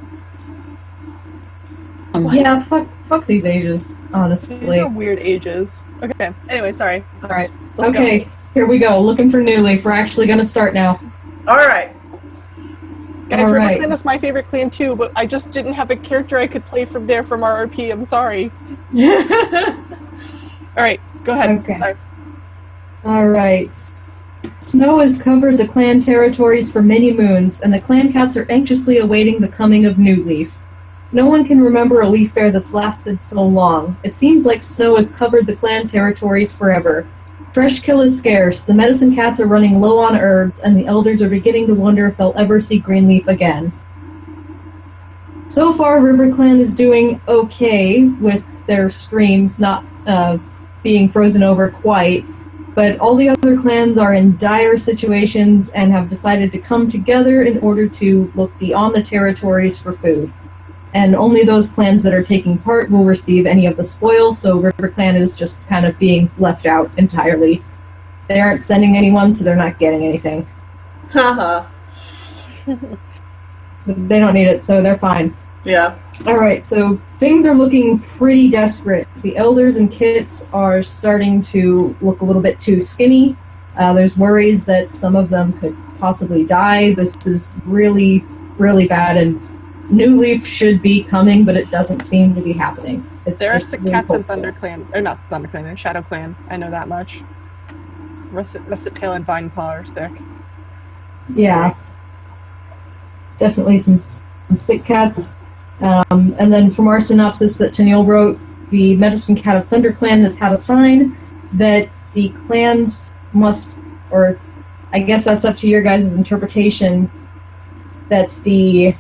Yeah, fuck these ages, honestly. These are weird ages. Okay, anyway, sorry. Alright, okay, here we go. Looking for New Leaf. We're actually gonna start now. Alright. Guys, RiverClan was my favorite clan too, but I just didn't have a character I could play from there from RRP. I'm sorry. Alright, go ahead. Okay. Sorry. Alright. Snow has covered the clan territories for many moons, and the clan cats are anxiously awaiting the coming of New Leaf. No one can remember a leaf fair that's lasted so long. It seems like snow has covered the clan territories forever. Fresh kill is scarce, the medicine cats are running low on herbs, and the elders are beginning to wonder if they'll ever see Greenleaf again. So far, RiverClan is doing okay with their streams not being frozen over quite, but all the other clans are in dire situations and have decided to come together in order to look beyond the territories for food. And only those clans that are taking part will receive any of the spoils, so RiverClan is just kind of being left out entirely. They aren't sending anyone, so they're not getting anything. Haha. They don't need it, so they're fine. Yeah. Alright, so things are looking pretty desperate. The elders and kits are starting to look a little bit too skinny. There's worries that some of them could possibly die. This is really, really bad, and New Leaf should be coming, but it doesn't seem to be happening. There are sick cats in ThunderClan, or not ThunderClan, in ShadowClan. I know that much. Russet Tail and Vinepaw are sick. Yeah. Definitely some sick cats. And then from our synopsis that Tennille wrote, the medicine cat of ThunderClan has had a sign that the clans must, or I guess that's up to your guys' interpretation, that the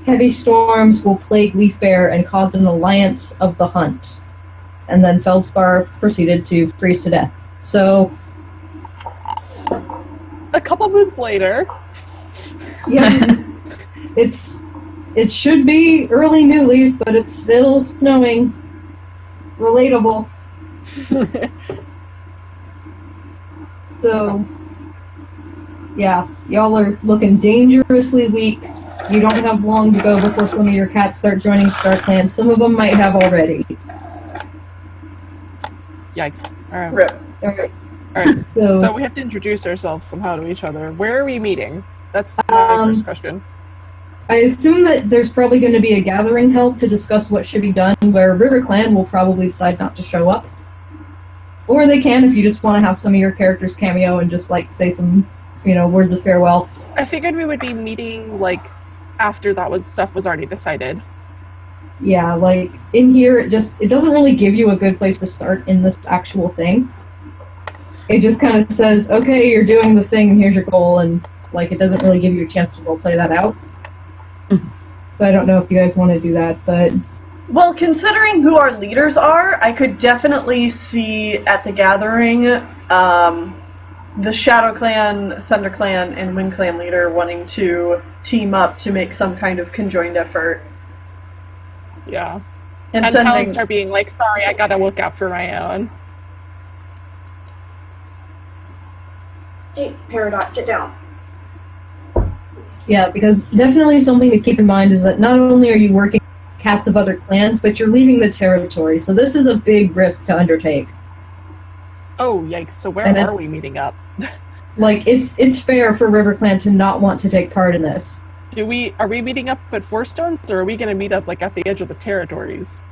heavy storms will plague Leafbear and cause an alliance of the hunt. And then Feldspar proceeded to freeze to death. So, a couple months later. Yeah. It should be early New Leaf, but it's still snowing. Relatable. So, yeah, y'all are looking dangerously weak. You don't have long to go before some of your cats start joining StarClan. Some of them might have already. Yikes. Alright. Rip. Alright. So we have to introduce ourselves somehow to each other. Where are we meeting? That's my first question. I assume that there's probably going to be a gathering held to discuss what should be done, where RiverClan will probably decide not to show up. Or they can if you just want to have some of your characters cameo and just, like, say some, words of farewell. I figured we would be meeting, like, after stuff was already decided. Yeah, like, in here, it doesn't really give you a good place to start in this actual thing. It just kind of says, okay, you're doing the thing, and here's your goal, and, like, it doesn't really give you a chance to roleplay that out. So I don't know if you guys want to do that, but... Well, considering who our leaders are, I could definitely see at the gathering the ShadowClan, ThunderClan, and WindClan leader wanting to team up to make some kind of conjoined effort. Yeah. And Talonstar being like, sorry, I gotta look out for my own. Hey, Peridot, get down. Yeah, because definitely something to keep in mind is that not only are you working with cats of other clans, but you're leaving the territory, so this is a big risk to undertake. Oh, yikes. So where are we meeting up? Like, it's fair for RiverClan to not want to take part in this. Are we meeting up at Four Stones, or are we going to meet up, like, at the edge of the territories?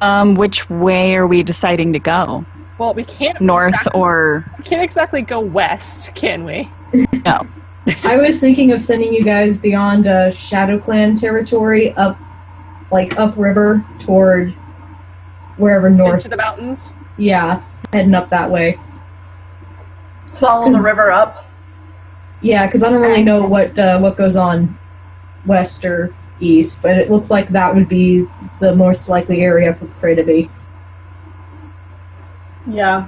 Which way are we deciding to go? Well, we can't... North or... We can't exactly go west, can we? No. I was thinking of sending you guys beyond ShadowClan territory, upriver toward wherever north. Into the mountains. Yeah, heading up that way. Follow the river up. Yeah, because I don't really know what goes on west or east, but it looks like that would be the most likely area for prey to be. Yeah.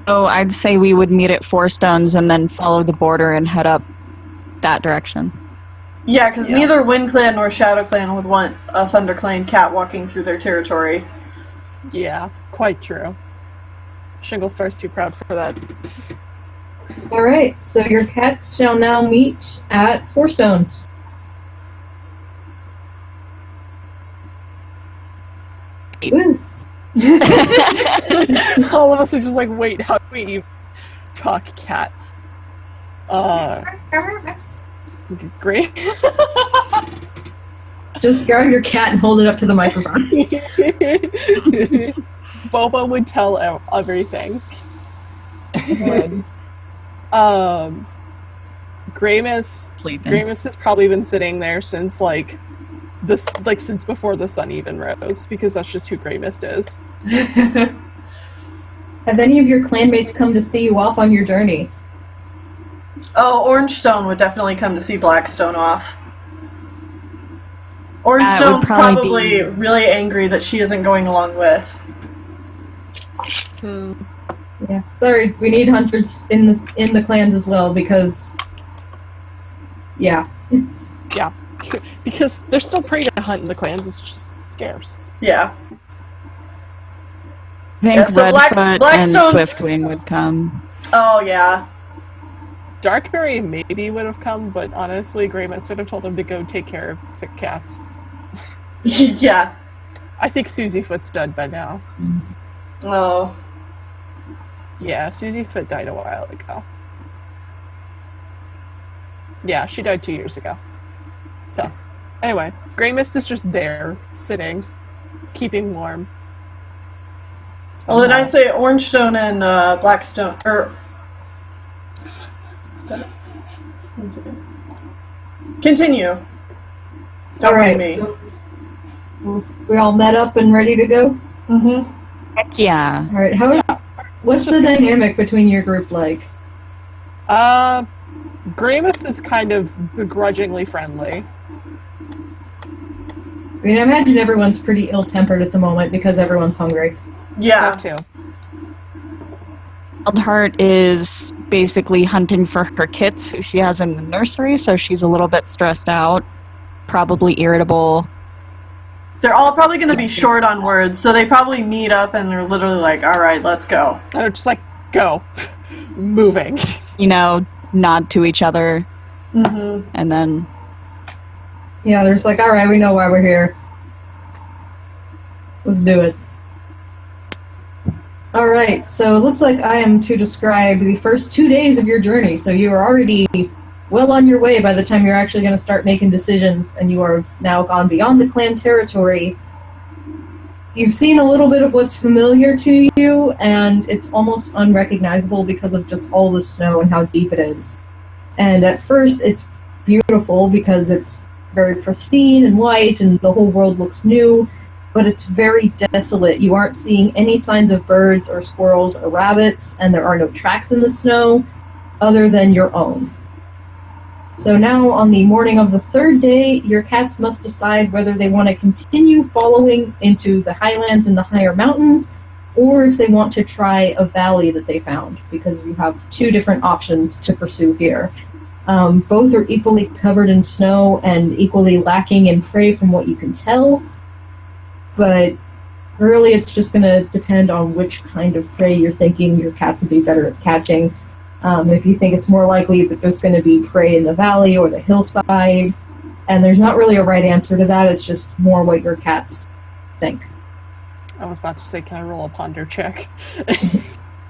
So I'd say we would meet at Four Stones and then follow the border and head up that direction. Yeah, because neither WindClan nor ShadowClan would want a ThunderClan cat walking through their territory. Yeah, quite true. Shinglestar's too proud for that. Alright, so your cats shall now meet at Four Stones. Woo! All of us are just like, wait, how do we even talk cat? Great. Just grab your cat and hold it up to the microphone. Boba would tell everything. Graymist has probably been sitting there since since before the sun even rose, because that's just who Graymist is. Have any of your clanmates come to see you off on your journey? Oh, Orangestone would definitely come to see Blackstone off. Orangestone's probably really angry that she isn't going along with. Yeah, sorry, we need hunters in the clans as well, because... Yeah. Yeah. Because there's still prey to hunt in the clans, it's just scarce. Yeah. I think Redfoot and Swiftwing would come. Oh, yeah. Darkberry maybe would have come, but honestly, Graymist would have told him to go take care of sick cats. Yeah. I think Susie Foot's dead by now. Oh. Yeah, Susie Foot died a while ago. Yeah, she died 2 years ago. So, anyway, Graymist is just there, sitting, keeping warm. Well, then I'd say Orangestone and Blackstone, one second. Continue. Alright, so we all met up and ready to go? Mm-hmm. Heck yeah. Alright, what's the dynamic between your group like? Graymist is kind of begrudgingly friendly. I mean, I imagine everyone's pretty ill-tempered at the moment because everyone's hungry. Yeah. That too. Wildheart is basically hunting for her kits who she has in the nursery, so she's a little bit stressed out, probably irritable. They're all probably going to be short on words, so they probably meet up and they're literally like, alright, let's go. And they're just like, go. Moving. You know, nod to each other, and then... Yeah, they're just like, alright, we know why we're here. Let's do it. Alright, so it looks like I am to describe the first 2 days of your journey, so you are already well on your way by the time you're actually going to start making decisions, and you are now gone beyond the clan territory. You've seen a little bit of what's familiar to you, and it's almost unrecognizable because of just all the snow and how deep it is. And at first, it's beautiful because it's very pristine and white, and the whole world looks new, but it's very desolate. You aren't seeing any signs of birds or squirrels or rabbits, and there are no tracks in the snow other than your own. So now, on the morning of the third day, your cats must decide whether they want to continue following into the highlands and the higher mountains, or if they want to try a valley that they found, because you have two different options to pursue here. Both are equally covered in snow and equally lacking in prey from what you can tell, but really it's just going to depend on which kind of prey you're thinking your cats would be better at catching. If you think it's more likely that there's going to be prey in the valley or the hillside, and there's not really a right answer to that, it's just more what your cats think. I was about to say, can I roll a ponder check?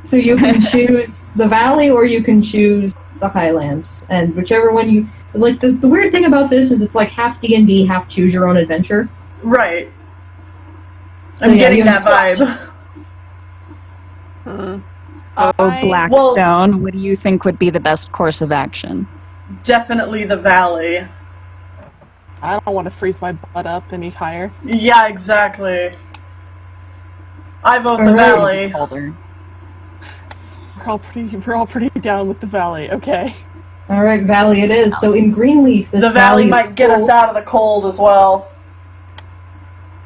So you can choose the valley or you can choose the highlands, and whichever one you... Like, the weird thing about this is it's like half D&D, half choose your own adventure. Right. So I'm yeah, getting that vibe. Blackstone. What do you think would be the best course of action? Definitely the valley. I don't want to freeze my butt up any higher. Yeah, exactly. I vote the valley. Colder. We're all pretty down with the valley. Okay. All right, valley it is. So in Greenleaf, this The valley might is get us full- out of the cold as well.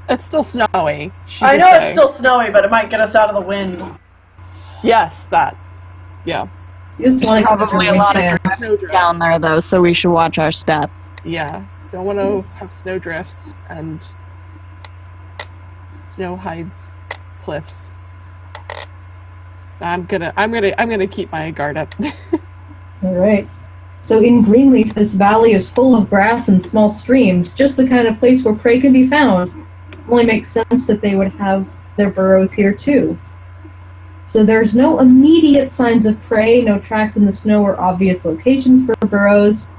It's still snowy. I know it's still snowy, but it might get us out of the wind. Yes, that. Yeah. You just There's want to probably a lot of Snow drifts drifts. down there, though, so we should watch our step. Yeah. Don't want to have snow drifts and snow hides cliffs. I'm gonna keep my guard up. All right. So in Greenleaf, this valley is full of grass and small streams, just the kind of place where prey can be found. It only makes sense that they would have their burrows here too. So there's no immediate signs of prey, no tracks in the snow or obvious locations for burrows,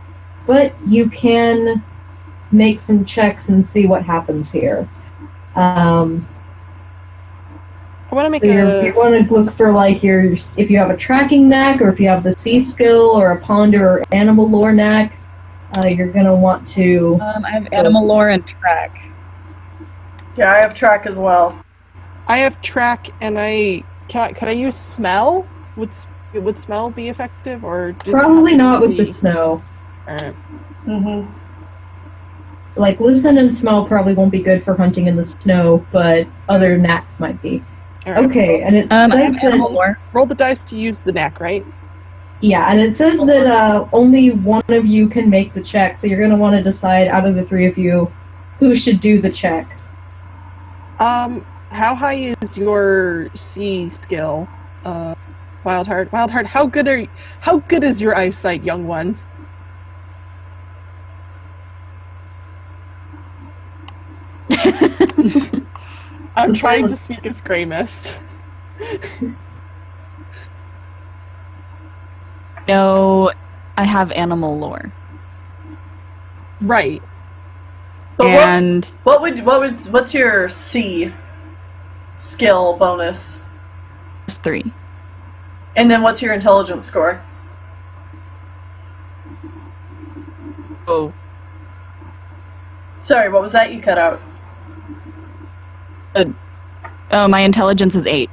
but you can make some checks and see what happens here. I want to make You want to look for like if you have a tracking knack, or if you have the sea skill, or a ponder or animal lore knack. You're gonna want to. I have animal lore and track. Yeah, I have track as well. I have track, and can I use smell? Would smell be effective, or just Probably not with the snow. Alright. Mm-hmm. Like listen and smell probably won't be good for hunting in the snow, but other knacks might be. Alright. Okay, and it I says have animal that lore. Roll the dice to use the knack, right? yeah, and it says that only one of you can make the check, so you're gonna want to decide out of the three of you who should do the check. How high is your sea skill, Wildheart? Wildheart, how good is your eyesight, young one? I'm trying to speak as Graymist. No, I have animal lore. Right. But And what's your C skill bonus? it's 3. And then what's your intelligence score? Oh. Sorry, what was that you cut out? My intelligence is 8.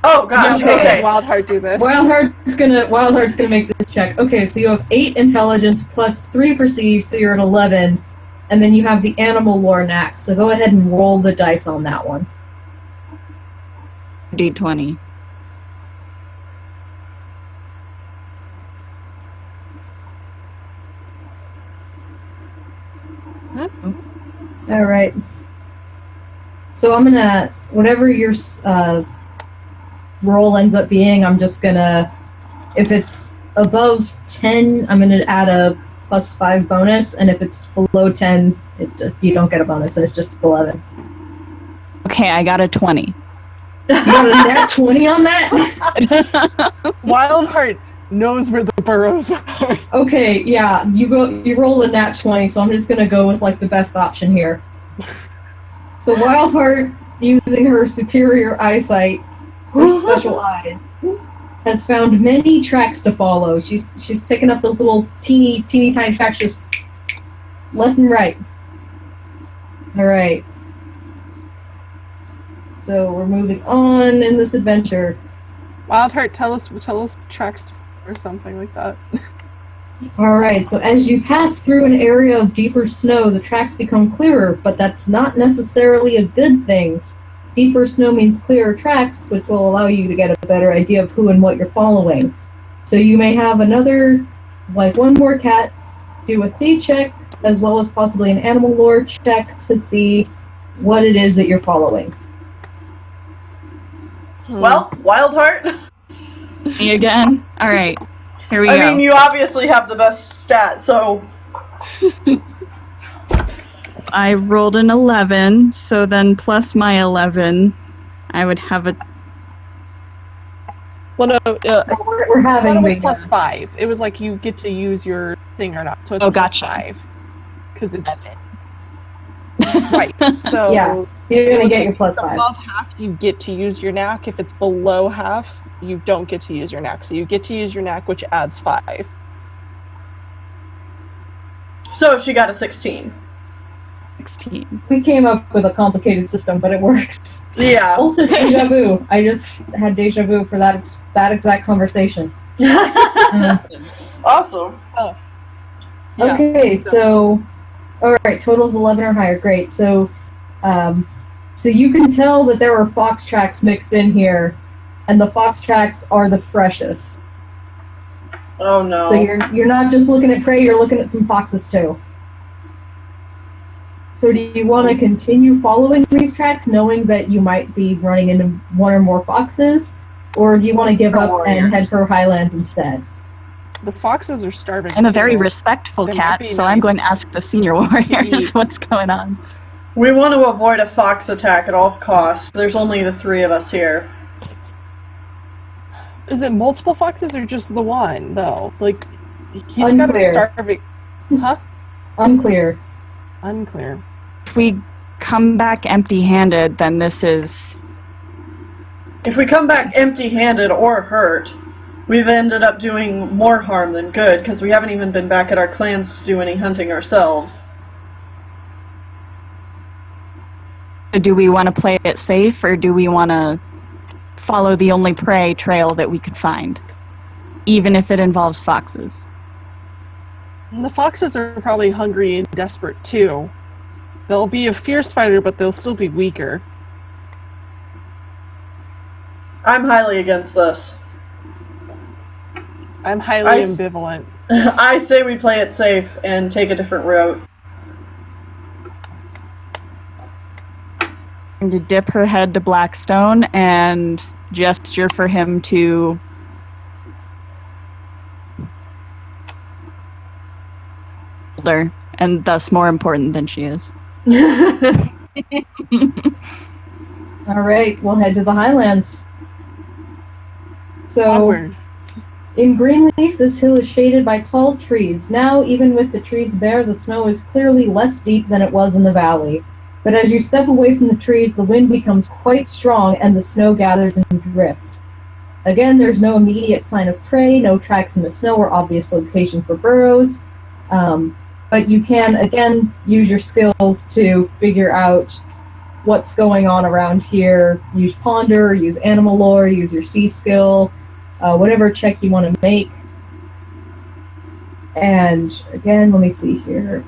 Oh gosh, Yeah, okay. Wildheart do this. Wildheart's gonna make this check. Okay, so you have 8 intelligence plus 3 for sea, so you're at 11, and then you have the animal lore knack. So go ahead and roll the dice on that one. D20. All right. So I'm gonna whatever your roll ends up being, I'm just gonna, if it's above 10, I'm gonna add a +5 bonus, and if it's below 10, you don't get a bonus, and it's just 11. Okay, I got a 20. You got a nat 20 on that? Wildheart knows where the burrows are. Okay, yeah, you roll a nat 20, so I'm just gonna go with like the best option here. So Wildheart, using her superior eyesight, her special eyes, has found many tracks to follow. She's picking up those little teeny tiny tracks just left and right. Alright. So we're moving on in this adventure. Wildheart, tell us tracks to or something like that. Alright, so as you pass through an area of deeper snow, the tracks become clearer, but that's not necessarily a good thing. Deeper snow means clearer tracks, which will allow you to get a better idea of who and what you're following. So you may have one more cat do a sea check, as well as possibly an animal lore check to see what it is that you're following. Well, Wildheart. Me again? Alright, here we go. I mean, you obviously have the best stat, so I rolled an 11, so then plus my 11, I would have a... Well, no, We're having that was the- +5. It was like you get to use your thing or not, so it's Oh, +5. gotcha. Because it's Right. So Yeah, so you're gonna get your plus if it's 5. above half, you get to use your knack. If it's below half, you don't get to use your knack. So you get to use your knack, which adds 5. So she got a 16. 16. We came up with a complicated system, but it works. Yeah. Also, deja vu. I just had deja vu for that exact conversation. Awesome. Yeah. Okay, so all right, total's 11 or higher. Great. So, so you can tell that there are fox tracks mixed in here, and the fox tracks are the freshest. Oh no. So you're not just looking at prey; you're looking at some foxes too. So do you want to continue following these tracks, knowing that you might be running into one or more foxes, or do you want to give up and head for Highlands instead? The foxes are starving. I'm a very too. respectful It might cat, be so I'm going to nice ask the senior warriors what's going on. We want to avoid a fox attack at all costs. There's only the 3 of us here. Is it multiple foxes or just the one, though? Like, he's got to be Unclear. starving. Huh? Unclear. Unclear. If we come back empty-handed, then this is... If we come back empty-handed or hurt, we've ended up doing more harm than good, because we haven't even been back at our clans to do any hunting ourselves. Do we want to play it safe, or do we want to follow the only prey trail that we could find? Even if it involves foxes. And the foxes are probably hungry and desperate, too. They'll be a fierce fighter, but they'll still be weaker. I'm highly against this. I'm highly ambivalent. I say we play it safe and take a different route. I'm going to dip her head to Blackstone and gesture for him to... older, and thus more important than she is. All right, we'll head to the Highlands. So, Onward. in Greenleaf, this hill is shaded by tall trees. Now, even with the trees bare, the snow is clearly less deep than it was in the valley. But as you step away from the trees, the wind becomes quite strong and the snow gathers and drifts. Again, there's no immediate sign of prey, no tracks in the snow or obvious location for burrows. But you can, again, use your skills to figure out what's going on around here. Use Ponder, use Animal Lore, use your Sea skill, whatever check you want to make. And again, let me see here.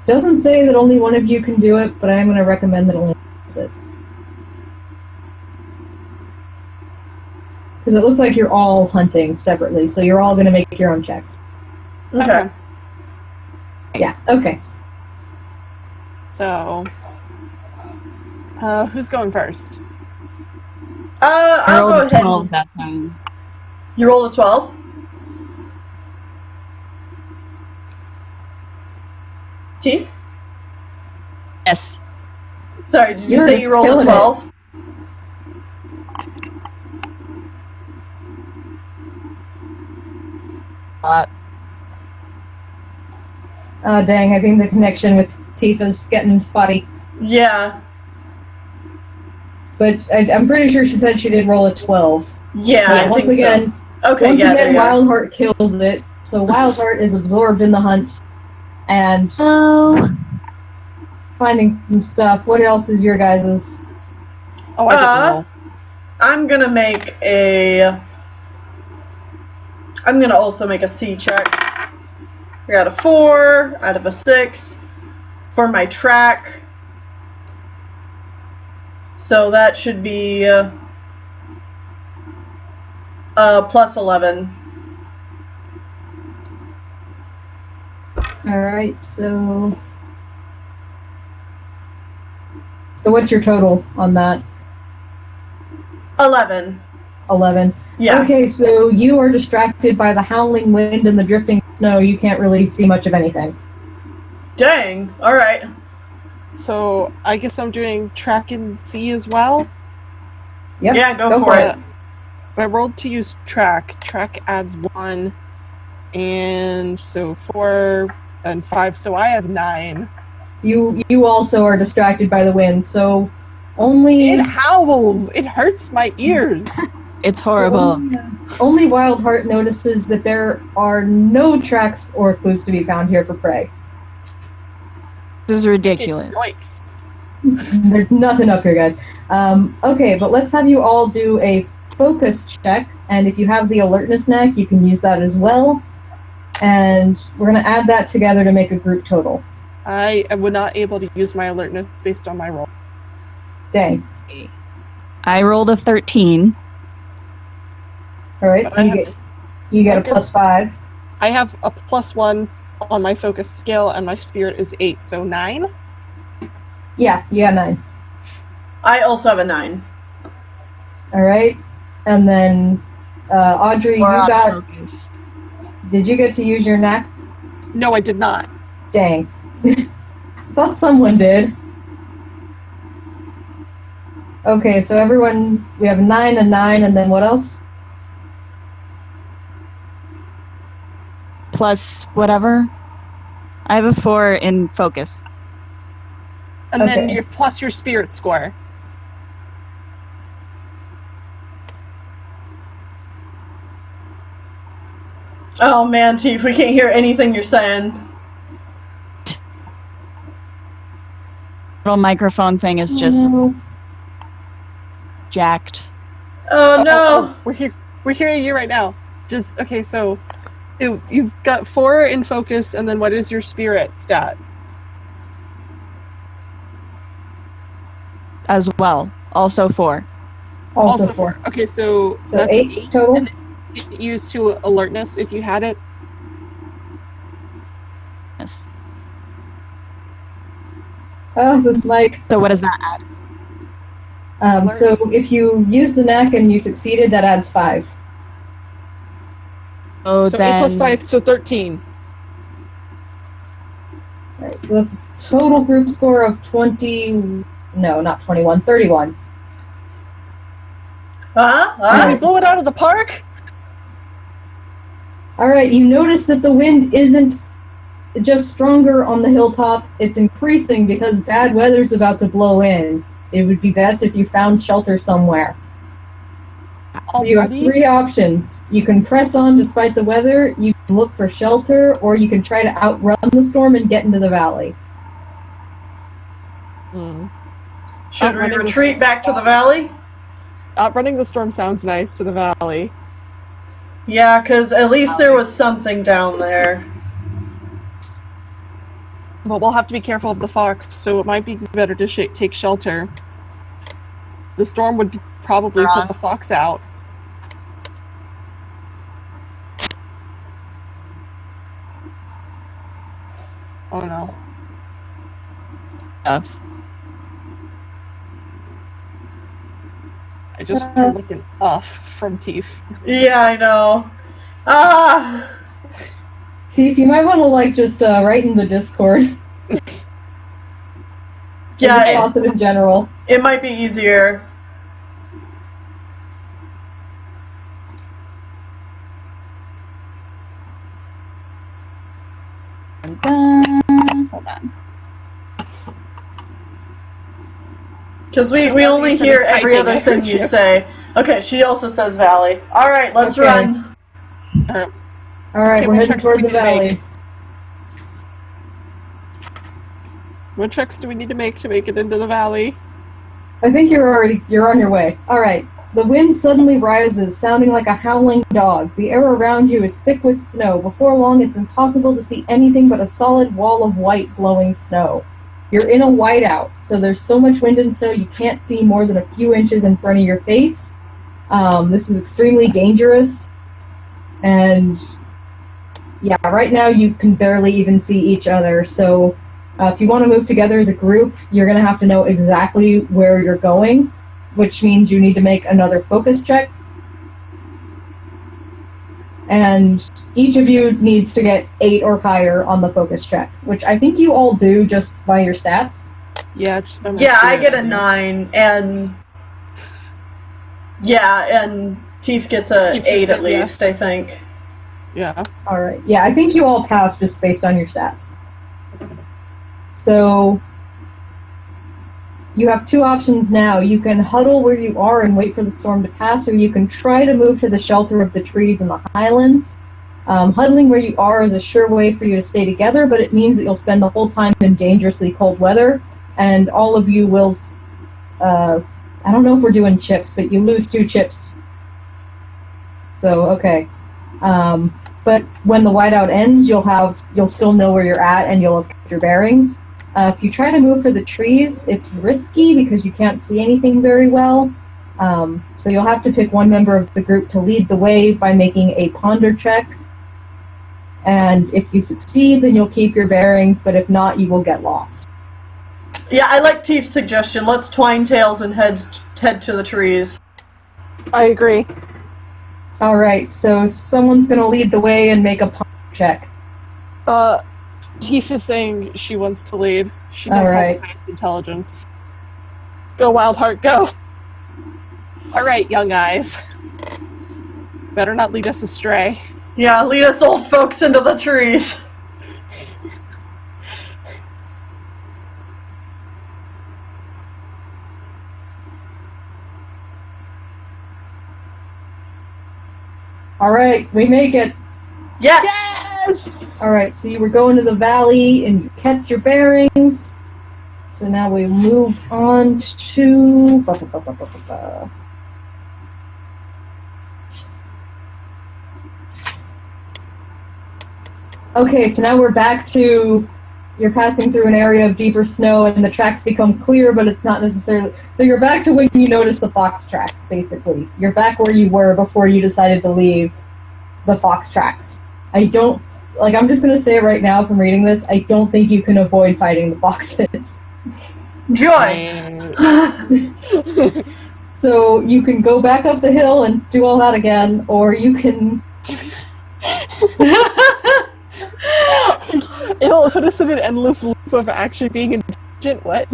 Doesn't say that only one of you can do it, but I'm going to recommend that only one does it. Because it looks like you're all hunting separately, so you're all going to make your own checks. Okay. Yeah, okay. So, who's going first? I'll go ahead. 12 that time. You rolled a 12? Teef? Yes. Sorry, did you You're say just you rolled a killing it. 12? Dang, I think the connection with Tifa's getting spotty. Yeah. But I'm pretty sure she said she did roll a 12. Yeah, So I once think again, so. Okay, once yeah, again, there you are. Wildheart kills it. So Wildheart is absorbed in the hunt and Oh. finding some stuff. What else is your guys's? Oh, I didn't roll. I'm gonna make a... I'm gonna also make a C check. I got a 4 out of a 6 for my track. So that should be plus 11. Alright, so what's your total on that? 11. 11. Yeah. Okay, so you are distracted by the howling wind and the drifting snow. You can't really see much of anything. Dang. Alright. So, I guess I'm doing track and C as well? Yeah, go for it. I rolled to use track. Track adds 1. And so 4 and 5, so I have 9. You also are distracted by the wind, so only... It howls! It hurts my ears! It's horrible. Only Wildheart notices that there are no tracks or clues to be found here for prey. This is ridiculous. Yikes. There's nothing up here, guys. Okay, but let's have you all do a focus check, and if you have the alertness knack, you can use that as well. And we're going to add that together to make a group total. I was not able to use my alertness based on my roll. Dang. I rolled a 13. Alright, so you get a +5. I have a +1 on my focus skill, and my spirit is 8, so 9? Yeah, you got 9. I also have a 9. Alright, and then Audrey, you got... Focus. Did you get to use your knack? No, I did not. Dang. Thought someone did. Okay, so everyone, we have 9 and 9, and then what else? Plus whatever. I have a 4 in focus. And then Okay. your plus your spirit score. Oh man, Teef, we can't hear anything you're saying. Little microphone thing is just jacked. Oh no! We're hearing you right now. Just okay. So, you've got 4 in focus, and then what is your spirit stat? As well. Also 4. Also 4. Okay, so that's 8 total? And used to alertness if you had it. Yes. Oh, this mic. So what does that add? So if you use the knack and you succeeded, that adds 5. Oh, So then 8 plus 5, so 13. Alright, so that's a total group score of 20... No, not 21, 31. Did we blow it out of the park? Alright, you notice that the wind isn't just stronger on the hilltop, it's increasing because bad weather's about to blow in. It would be best if you found shelter somewhere. So you have 3 options. You can press on despite the weather, you can look for shelter, or you can try to outrun the storm and get into the valley. Should we Outrunning the retreat storm. back to the valley? Outrunning the storm sounds nice to the valley. Yeah, because at least there was something down there. But we'll have to be careful of the fox, so it might be better to take shelter. The storm would probably put the fox out. Oh no. stuff. I just heard like an from Teef. Yeah, I know. Ah! Teef, you might want to just write in the Discord. Yeah, just toss it in general. It might be easier. Hold on. Because we only Somebody's hear sort of every typing, other I thing heard you you. say. Okay, she also says valley. Alright, let's Okay. run. Alright, Okay, we're what heading checks do toward we the need to valley. make? What checks do we need to make it into the valley? I think you're on your way. Alright. The wind suddenly rises, sounding like a howling dog. The air around you is thick with snow. Before long, it's impossible to see anything but a solid wall of white glowing snow. You're in a whiteout, so there's so much wind and snow you can't see more than a few inches in front of your face. This is extremely dangerous. And yeah, right now you can barely even see each other, so if you want to move together as a group, you're going to have to know exactly where you're going, which means you need to make another focus check. And each of you needs to get 8 or higher on the focus check, which I think you all do just by your stats. Yeah, just by my Yeah, I spirit. get a 9, and... Yeah, and Teef gets a Teef just 8 said at least, yes. I think. Yeah. Alright. Yeah, I think you all passed just based on your stats. So, you have two options now. You can huddle where you are and wait for the storm to pass, or you can try to move to the shelter of the trees in the highlands. Huddling where you are is a sure way for you to stay together, but it means that you'll spend the whole time in dangerously cold weather, and all of you will... I don't know if we're doing chips, but you lose 2 chips. So, okay. But when the whiteout ends, you'll still know where you're at, and you'll have kept your bearings. If you try to move for the trees, it's risky because you can't see anything very well. So you'll have to pick one member of the group to lead the way by making a ponder check. And if you succeed, then you'll keep your bearings, but if not, you will get lost. Yeah, I like Teef's suggestion. Let's twine tails and head to the trees. I agree. Alright, so someone's gonna lead the way and make a ponder check. Teef is saying she wants to lead. She does have Alright. the highest intelligence. Go, Wildheart, go! Alright, young eyes. Better not lead us astray. Yeah, lead us old folks into the trees. Alright, we make it. Yes! Yes! Alright, so you were going to the valley and you kept your bearings. So now we move on to... Okay, so now we're back to... You're passing through an area of deeper snow and the tracks become clear, but it's not necessarily... So you're back to when you noticed the fox tracks, basically. You're back where you were before you decided to leave the fox tracks. I don't... Like, I'm just gonna say it right now from reading this, I don't think you can avoid fighting the foxes. Joy! So you can go back up the hill and do all that again, or you can... It'll put us in an endless loop of actually being intelligent. What?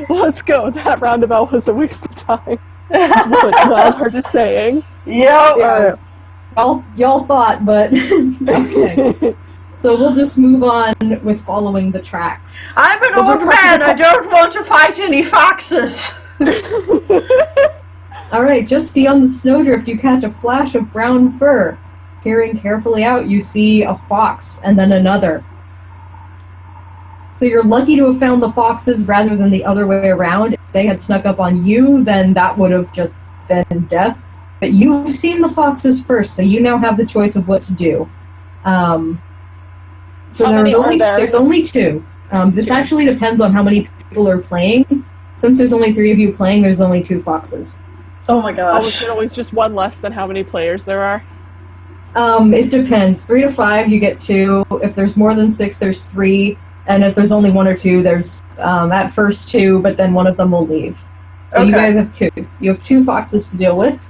Let's go. That roundabout was a waste of time. That's what Wildheart is saying. Yep. Yeah. Y'all thought, but... Okay. So we'll just move on with following the tracks. I'm an old man. I don't want to fight any foxes. Alright, just beyond the snowdrift, you catch a flash of brown fur. Peering carefully out, you see a fox, and then another. So you're lucky to have found the foxes rather than the other way around. If they had snuck up on you, then that would have just been death. But you've seen the foxes first, so you now have the choice of what to do. So there's only 2. This actually depends on how many people are playing. Since there's only 3 of you playing, there's only 2 foxes. Oh my gosh. Oh, is it always just one less than how many players there are? It depends. 3 to 5, you get 2. If there's more than 6, there's 3. And if there's only 1 or 2, there's at first 2, but then one of them will leave. So You guys have 2. You have 2 foxes to deal with.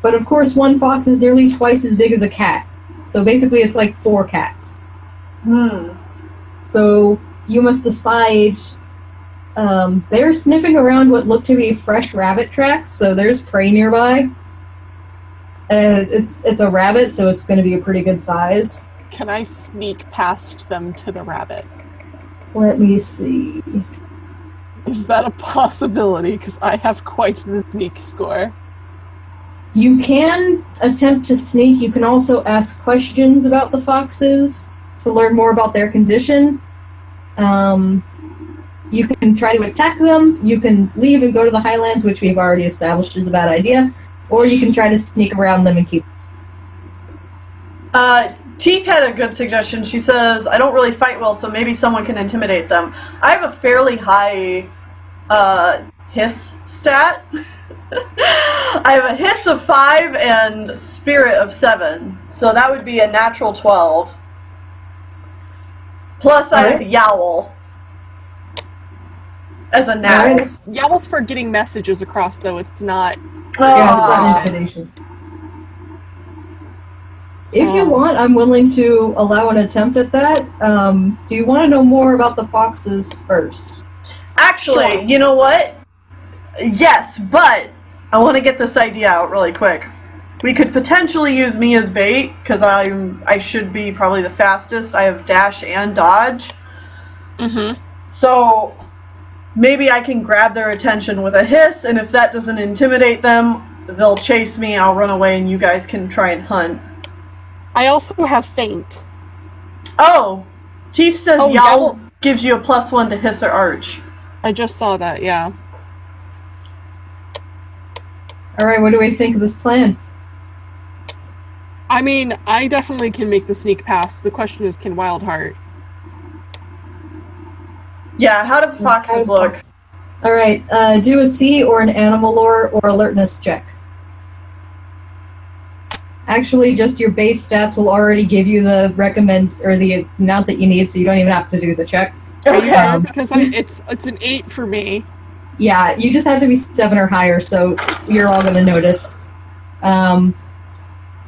But of course, one fox is nearly twice as big as a cat. So basically, it's like 4 cats. So you must decide. They're sniffing around what look to be fresh rabbit tracks, so there's prey nearby. It's a rabbit, so it's going to be a pretty good size. Can I sneak past them to the rabbit? Let me see. Is that a possibility? Because I have quite the sneak score. You can attempt to sneak. You can also ask questions about the foxes to learn more about their condition. You can try to attack them. You can leave and go to the highlands, which we've already established is a bad idea. Or you can try to sneak around them and keep... Teef had a good suggestion. She says, I don't really fight well, so maybe someone can intimidate them. I have a fairly high hiss stat. I have a hiss of 5 and spirit of 7. So that would be a natural 12. Plus I have yowl as a knack. Yowl's for getting messages across, though. It's not... Yeah, it's not intimidation. If you want, I'm willing to allow an attempt at that. Do you want to know more about the foxes first? Actually, Sure. You know what? Yes, but I want to get this idea out really quick. We could potentially use me as bait, because I should be probably the fastest. I have dash and dodge. Mm-hmm. So maybe I can grab their attention with a hiss, and if that doesn't intimidate them, they'll chase me, I'll run away, and you guys can try and hunt. I also have feint. Oh! Teef says Oh, Yowl gives you a +1 to hiss or arch. I just saw that, yeah. Alright, what do we think of this plan? I mean, I definitely can make the sneak pass. The question is, can Wildheart? Yeah, how do the foxes look? Alright, do a C or an animal lore or alertness check. Actually, just your base stats will already give you the the amount that you need, so you don't even have to do the check. Are you sure? Because it's an 8 for me. Yeah, you just have to be 7 or higher, so you're all going to notice.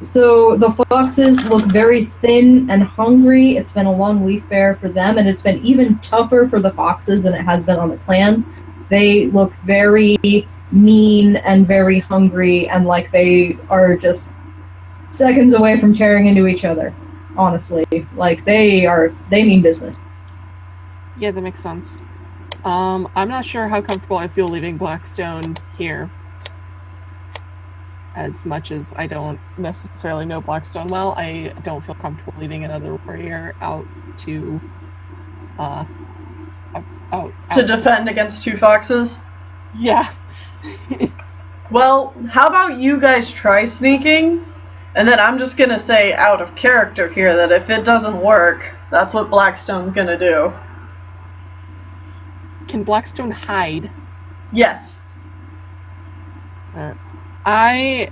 So the foxes look very thin and hungry. It's been a long leaf bear for them, and it's been even tougher for the foxes than it has been on the clans. They look very mean and very hungry, and like they are just seconds away from tearing into each other. Honestly, like they mean business. Yeah, that makes sense. I'm not sure how comfortable I feel leaving Blackstone here. As much as I don't necessarily know Blackstone well, I don't feel comfortable leaving another warrior out to defend against 2 foxes? Yeah. Well, how about you guys try sneaking? And then I'm just gonna say out of character here that if it doesn't work, that's what Blackstone's gonna do. Can Blackstone hide? Yes. I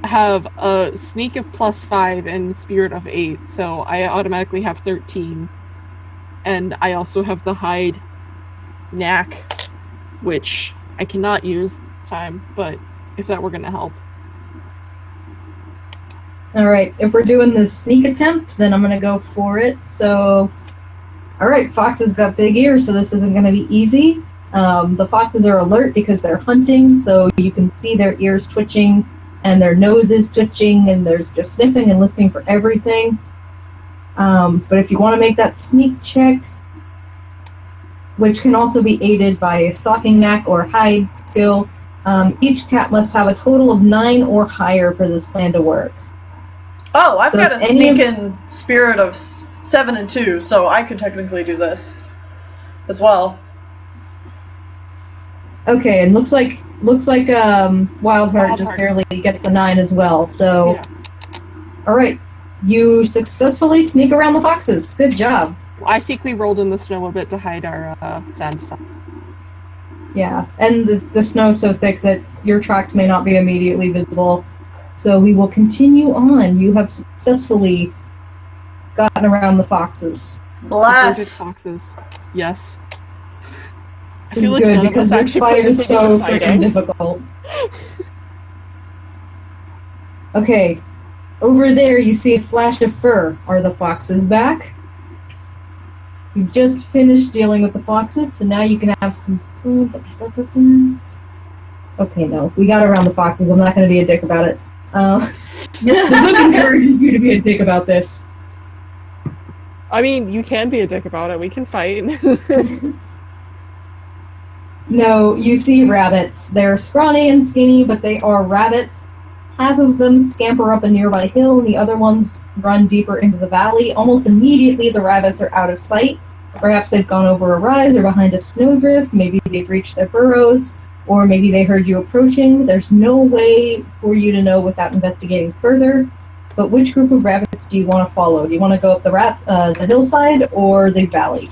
have a sneak of +5 and spirit of 8, so I automatically have 13. And I also have the hide knack, which I cannot use this time, but if that were going to help. Alright, if we're doing the sneak attempt, then I'm going to go for it. So, alright, foxes got big ears, so this isn't going to be easy. The foxes are alert because they're hunting, so you can see their ears twitching and their noses twitching, and there's just sniffing and listening for everything. But if you want to make that sneak check, which can also be aided by a stalking knack or hide skill, each cat must have a total of 9 or higher for this plan to work. Oh, I've So got a sneak in spirit of 7 and 2, so I could technically do this as well. Okay, and looks like Wildheart just barely gets a 9 as well. So, Yeah. all right, you successfully sneak around the foxes. Good job. I think we rolled in the snow a bit to hide our sand. Yeah, and the snow's so thick that your tracks may not be immediately visible. So we will continue on. You have successfully gotten around the foxes. Blast! Foxes. Yes. I This feel is like good none of because us this actually fight put is so anything into freaking fighting. difficult. Okay, over there you see a flash of fur. Are the foxes back? You've just finished dealing with the foxes, so now you can have some food. Okay, no, we got around the foxes. I'm not going to be a dick about it. The book encourages you to be a dick about this. I mean, you can be a dick about it. We can fight. No, you see rabbits. They're scrawny and skinny, but they are rabbits. Half of them scamper up a nearby hill, and the other ones run deeper into the valley. Almost immediately, the rabbits are out of sight. Perhaps they've gone over a rise or behind a snowdrift. Maybe they've reached their burrows, or maybe they heard you approaching. There's no way for you to know without investigating further. But which group of rabbits do you want to follow? Do you want to go up the hillside or the valley?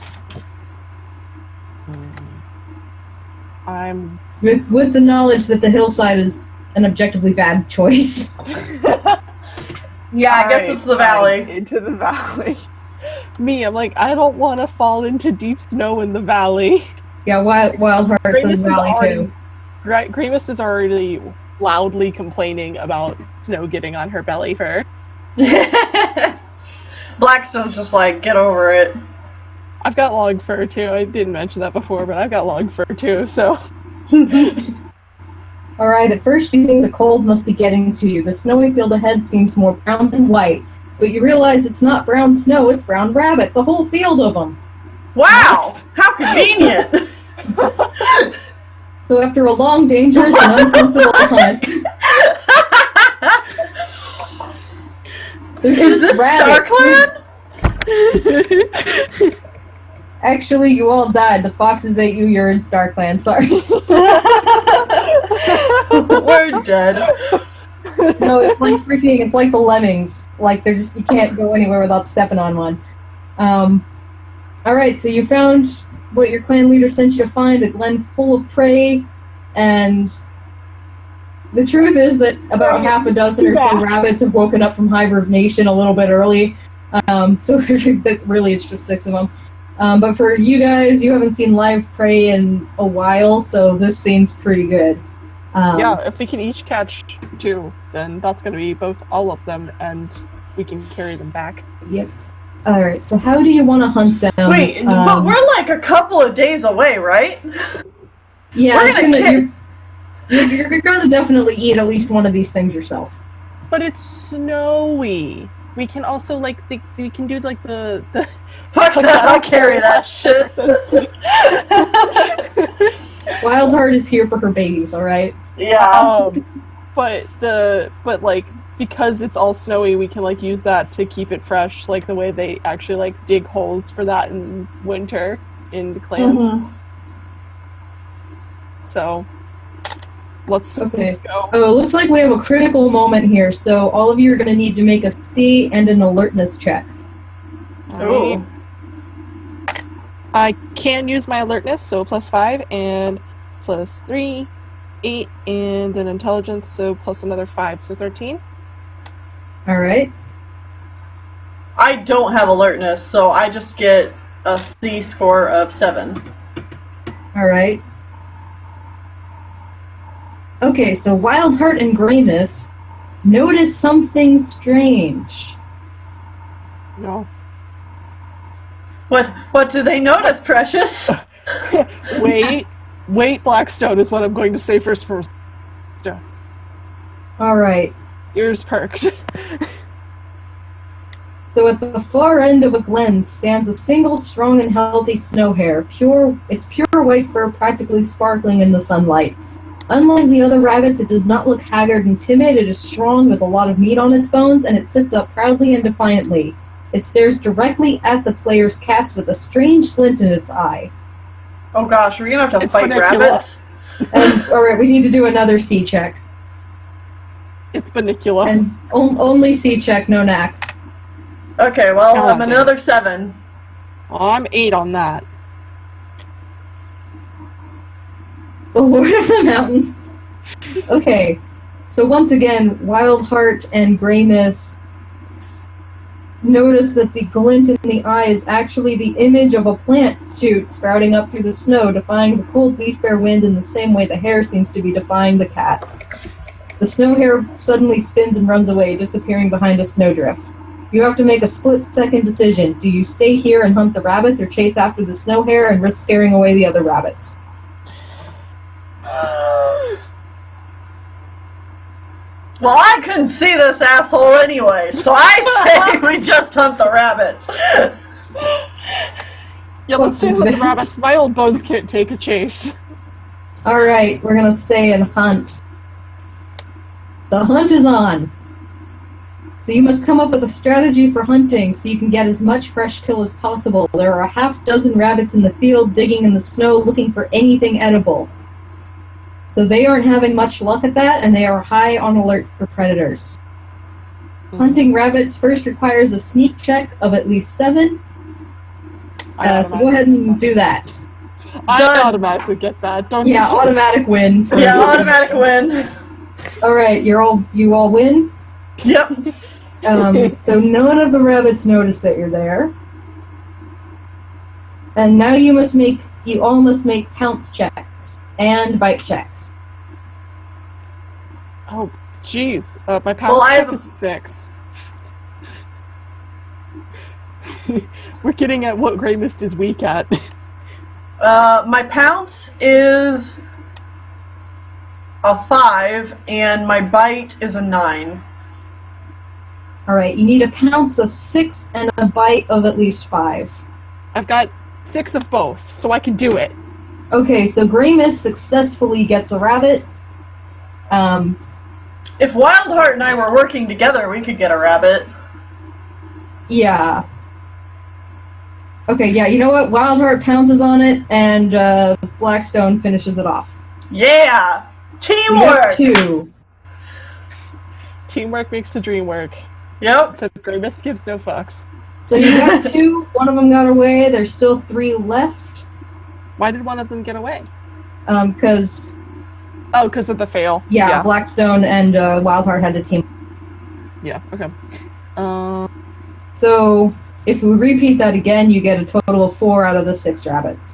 I'm... With the knowledge that the hillside is an objectively bad choice. Yeah, I guess it's the valley. Into the valley. Me, I'm like, I don't want to fall into deep snow in the valley. Yeah, Wildheart says valley too. Graymist is already loudly complaining about snow getting on her belly fur. Blackstone's just like, get over it. I've got long fur too. I didn't mention that before, but I've got long fur too, so... Alright, at first you think the cold must be getting to you. The snowy field ahead seems more brown than white. But you realize it's not brown snow, it's brown rabbits. A whole field of them. Wow! How convenient! So after a long, dangerous, and uncomfortable hunt... There's Is just this rabbits. ShadowClan? Actually, you all died. The foxes ate you, you're in ShadowClan, sorry. We're dead. No, it's like freaking, it's like the lemmings. Like, they're just, you can't go anywhere without stepping on one. Alright, so you found what your clan leader sent you to find, a glen full of prey, and the truth is that about half a dozen or so rabbits have woken up from hibernation a little bit early. So that's really, it's just 6 of them. But for you guys, you haven't seen live prey in a while, so this seems pretty good. Yeah, if we can each catch 2, then that's going to be all of them, and we can carry them back. Yep. Alright, so how do you want to hunt them? Wait, but we're like a couple of days away, right? Yeah, you're gonna definitely eat at least one of these things yourself. But it's snowy. We can also, we can do, the Fuck that, I'll carry that shit. Wildheart is here for her babies, alright? Yeah. Because it's all snowy, we can, use that to keep it fresh, the way they actually, dig holes for that in winter in the clans. Mm-hmm. So, let's go. Oh, it looks like we have a critical moment here, so all of you are going to need to make a C and an alertness check. Ooh. I can use my alertness, so +5, and +3, 8, and then intelligence, so plus another 5, so 13. Alright. I don't have alertness, so I just get a C score of 7. Alright. Okay, so Wildheart and Graymist notice something strange. No. What do they notice, Precious? Wait, Blackstone is what I'm going to say first. Alright. Ears perked. So at the far end of a glen stands a single strong and healthy snow hare. It's pure white fur, practically sparkling in the sunlight. Unlike the other rabbits, it does not look haggard and timid. It is strong with a lot of meat on its bones, and it sits up proudly and defiantly. It stares directly at the player's cats with a strange glint in its eye. Oh gosh, we're gonna have to fight Bunnicula. rabbits? Alright, we need to do another C check. It's Bunnicula. And only C check, no nax. Okay, well, God, I'm another 7. Oh, I'm 8 on that. The Lord of the Mountain. Okay, so once again, Wildheart and Graymist notice that the glint in the eye is actually the image of a plant shoot sprouting up through the snow, defying the cold leaf-bare wind in the same way the hare seems to be defying the cats. The snow hare suddenly spins and runs away, disappearing behind a snowdrift. You have to make a split-second decision. Do you stay here and hunt the rabbits, or chase after the snow hare and risk scaring away the other rabbits? Well, I couldn't see this asshole anyway, so I say we just hunt the rabbits. Yeah, let's stay with the rabbits. My old bones can't take a chase. Alright, we're gonna stay and hunt. The hunt is on! So you must come up with a strategy for hunting so you can get as much fresh kill as possible. There are a half-dozen rabbits in the field digging in the snow looking for anything edible. So they aren't having much luck at that, and they are high on alert for predators. Hunting rabbits first requires a sneak check of at least 7. So go ahead and do that. I automatically get that. Don't Yeah, you? automatic win. Yeah, automatic win. Alright, you all win? Yep. So none of the rabbits notice that you're there. And now you all must make pounce checks and bite checks. Oh, jeez. My pounce check is 6. We're getting at what Graymist is weak at. My pounce is a 5, and my bite is a 9. Alright, you need a pounce of 6 and a bite of at least 5. I've got 6 of both, so I can do it. Okay, so Graymist successfully gets a rabbit. If Wildheart and I were working together, we could get a rabbit. Yeah. Okay, yeah, you know what? Wildheart pounces on it, and Blackstone finishes it off. Yeah! So you Teamwork! got 2. Teamwork makes the dream work. Yep. Except Graymist gives no fucks. So you got 2, one of them got away, there's still 3 left. Why did one of them get away? Because... Oh, because of the fail. Yeah, Blackstone and Wildheart had to team. Yeah, okay. So, if we repeat that again, you get a total of 4 out of the 6 rabbits.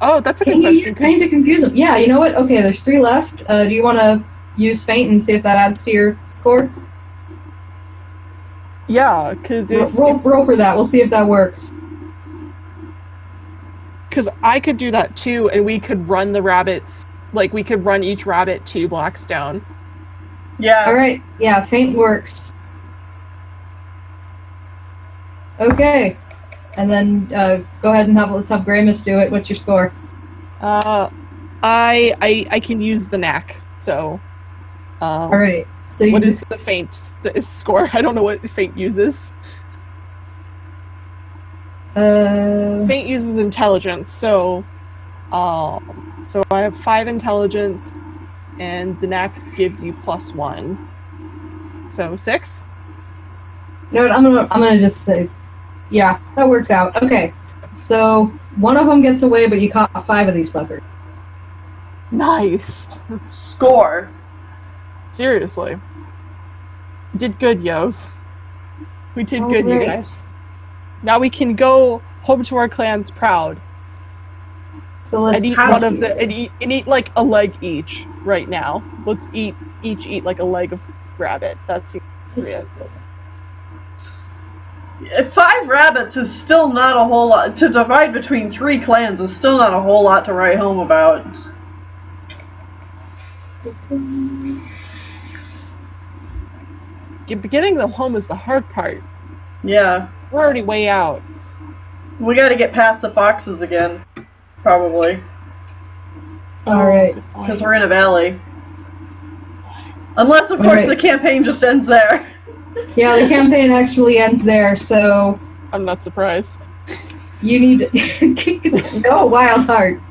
Oh, that's a good Can you question. use Feint to confuse them? Yeah, you know what? Okay, there's 3 left. Do you want to use Feint and see if that adds to your score? Yeah, because Roll for that. We'll see if that works. Because I could do that too, and we could run the rabbits. Like, we could run each rabbit to Blackstone. Yeah. Alright, yeah, Feint works. Okay. And then, go ahead and let's have Graymist do it. What's your score? I can use the knack, so... Alright, so what is the feint score? I don't know what feint uses. Feint uses intelligence, so I have 5 intelligence, and the knack gives you +1. So 6? No, I'm gonna just say, yeah, that works out. Okay, so one of them gets away, but you caught 5 of these fuckers. Nice. Score. Seriously. Did good, yos. We did good, you guys. Now we can go home to our clans proud. So let's and eat one of the and eat like a leg each right now. Let's eat like a leg of rabbit. That's appropriate. 5 rabbits is still not a whole lot. To divide between 3 clans is still not a whole lot to write home about. Getting them home is the hard part. Yeah. We're already way out. We gotta get past the foxes again. Probably. Alright. Because we're in a valley. Unless, of course, the campaign just ends there. Yeah, the campaign actually ends there, so... I'm not surprised. You need to... No, Wildheart.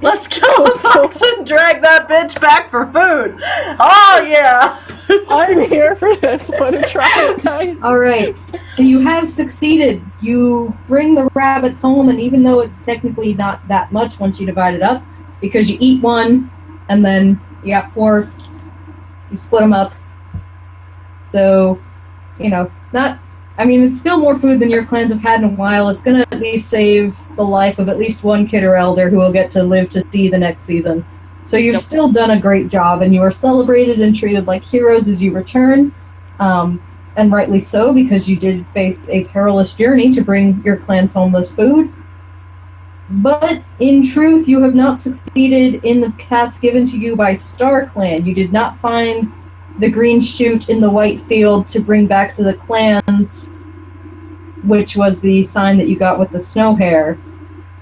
Let's kill the fox and drag that bitch back for food! Oh, yeah! I'm here for this. I want to try it, guys. Alright, so you have succeeded. You bring the rabbits home, and even though it's technically not that much once you divide it up, because you eat one, and then you got 4, you split them up. So, you know, it's not... I mean, it's still more food than your clans have had in a while. It's going to at least save the life of at least one kid or elder who will get to live to see the next season. So you've still done a great job, and you are celebrated and treated like heroes as you return. And rightly so, because you did face a perilous journey to bring your clans home this food. But, in truth, you have not succeeded in the task given to you by StarClan. You did not find the green shoot in the white field to bring back to the clans, which was the sign that you got with the snow hare.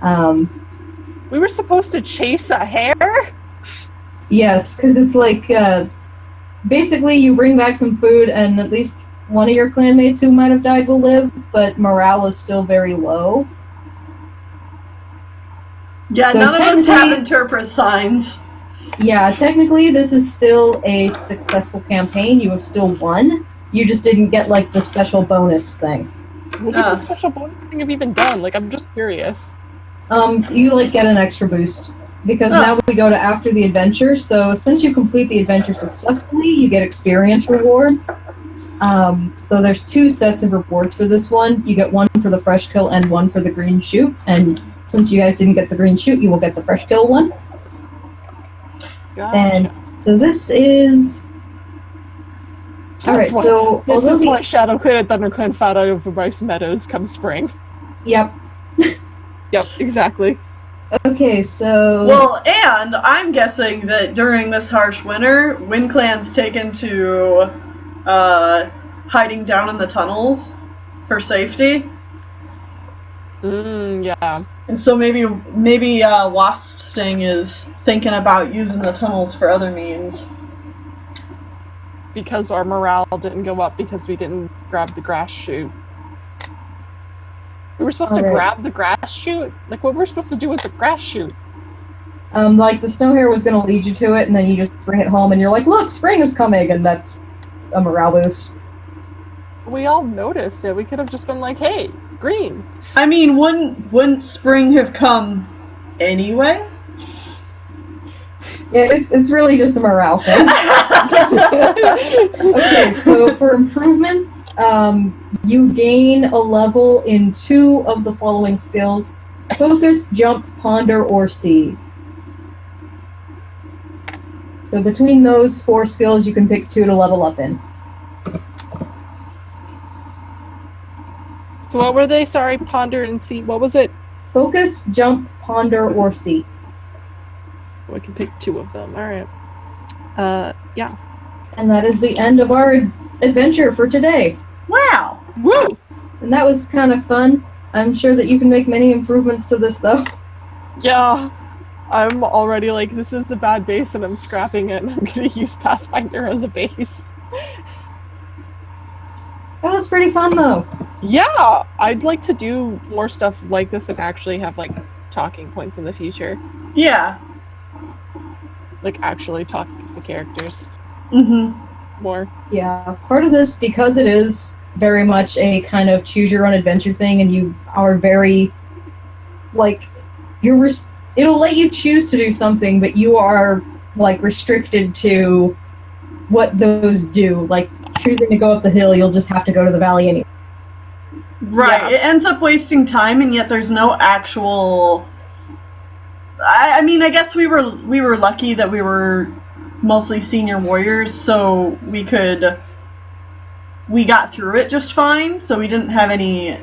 We were supposed to chase a hare? Yes, because it's like, basically you bring back some food and at least one of your clanmates who might have died will live, but morale is still very low. Yeah, So none of us have interpret signs. Yeah, technically this is still a successful campaign. You have still won. You just didn't get, like, the special bonus thing. What did the special bonus thing have even done? Like, I'm just curious. You, like, get an extra boost. Because now we go to after the adventure, so since you complete the adventure successfully, you get experience rewards. So there's 2 sets of rewards for this one. You get 1 for the fresh kill and 1 for the green shoot, and since you guys didn't get the green shoot, you will get the fresh kill one. Gotcha. And so this is... Alright, so... This is why ShadowClan and ThunderClan fought out over rice meadows come spring. Yep. Yep, exactly. Okay, so... Well, and I'm guessing that during this harsh winter, WindClan's taken to hiding down in the tunnels for safety. Yeah. And so maybe Wasp Sting is thinking about using the tunnels for other means. Because our morale didn't go up because we didn't grab the grass shoot. We were supposed to grab the grass shoot? Like, what were we supposed to do with the grass shoot? Like, the snow hare was gonna lead you to it, and then you just bring it home, and you're like, look, spring is coming, and that's a morale boost. We all noticed it. We could have just been like, hey, green. I mean, wouldn't spring have come anyway? Yeah, it's really just a morale thing. Okay, so for improvements, you gain a level in 2 of the following skills: focus, jump, ponder, or see. So between those 4 skills, you can pick 2 to level up in. So what were they? Sorry, ponder and see. What was it? Focus, jump, ponder, or see. We can pick 2 of them. All right. Yeah. And that is the end of our adventure for today. Wow! Woo! And that was kind of fun. I'm sure that you can make many improvements to this, though. Yeah. I'm already like, this is a bad base and I'm scrapping it and I'm gonna use Pathfinder as a base. That was pretty fun, though. Yeah! I'd like to do more stuff like this and actually have, like, talking points in the future. Yeah. Like, actually talk to the characters. Mm-hmm. More. Yeah, part of this, because it is very much a kind of choose-your-own-adventure thing, and you are very, like, it'll let you choose to do something, but you are, like, restricted to what those do. Like, choosing to go up the hill, you'll just have to go to the valley anyway. Right, Yeah. It ends up wasting time, and yet there's no actual... I mean, I guess we were lucky that we were mostly senior warriors, so we got through it just fine, so we didn't have any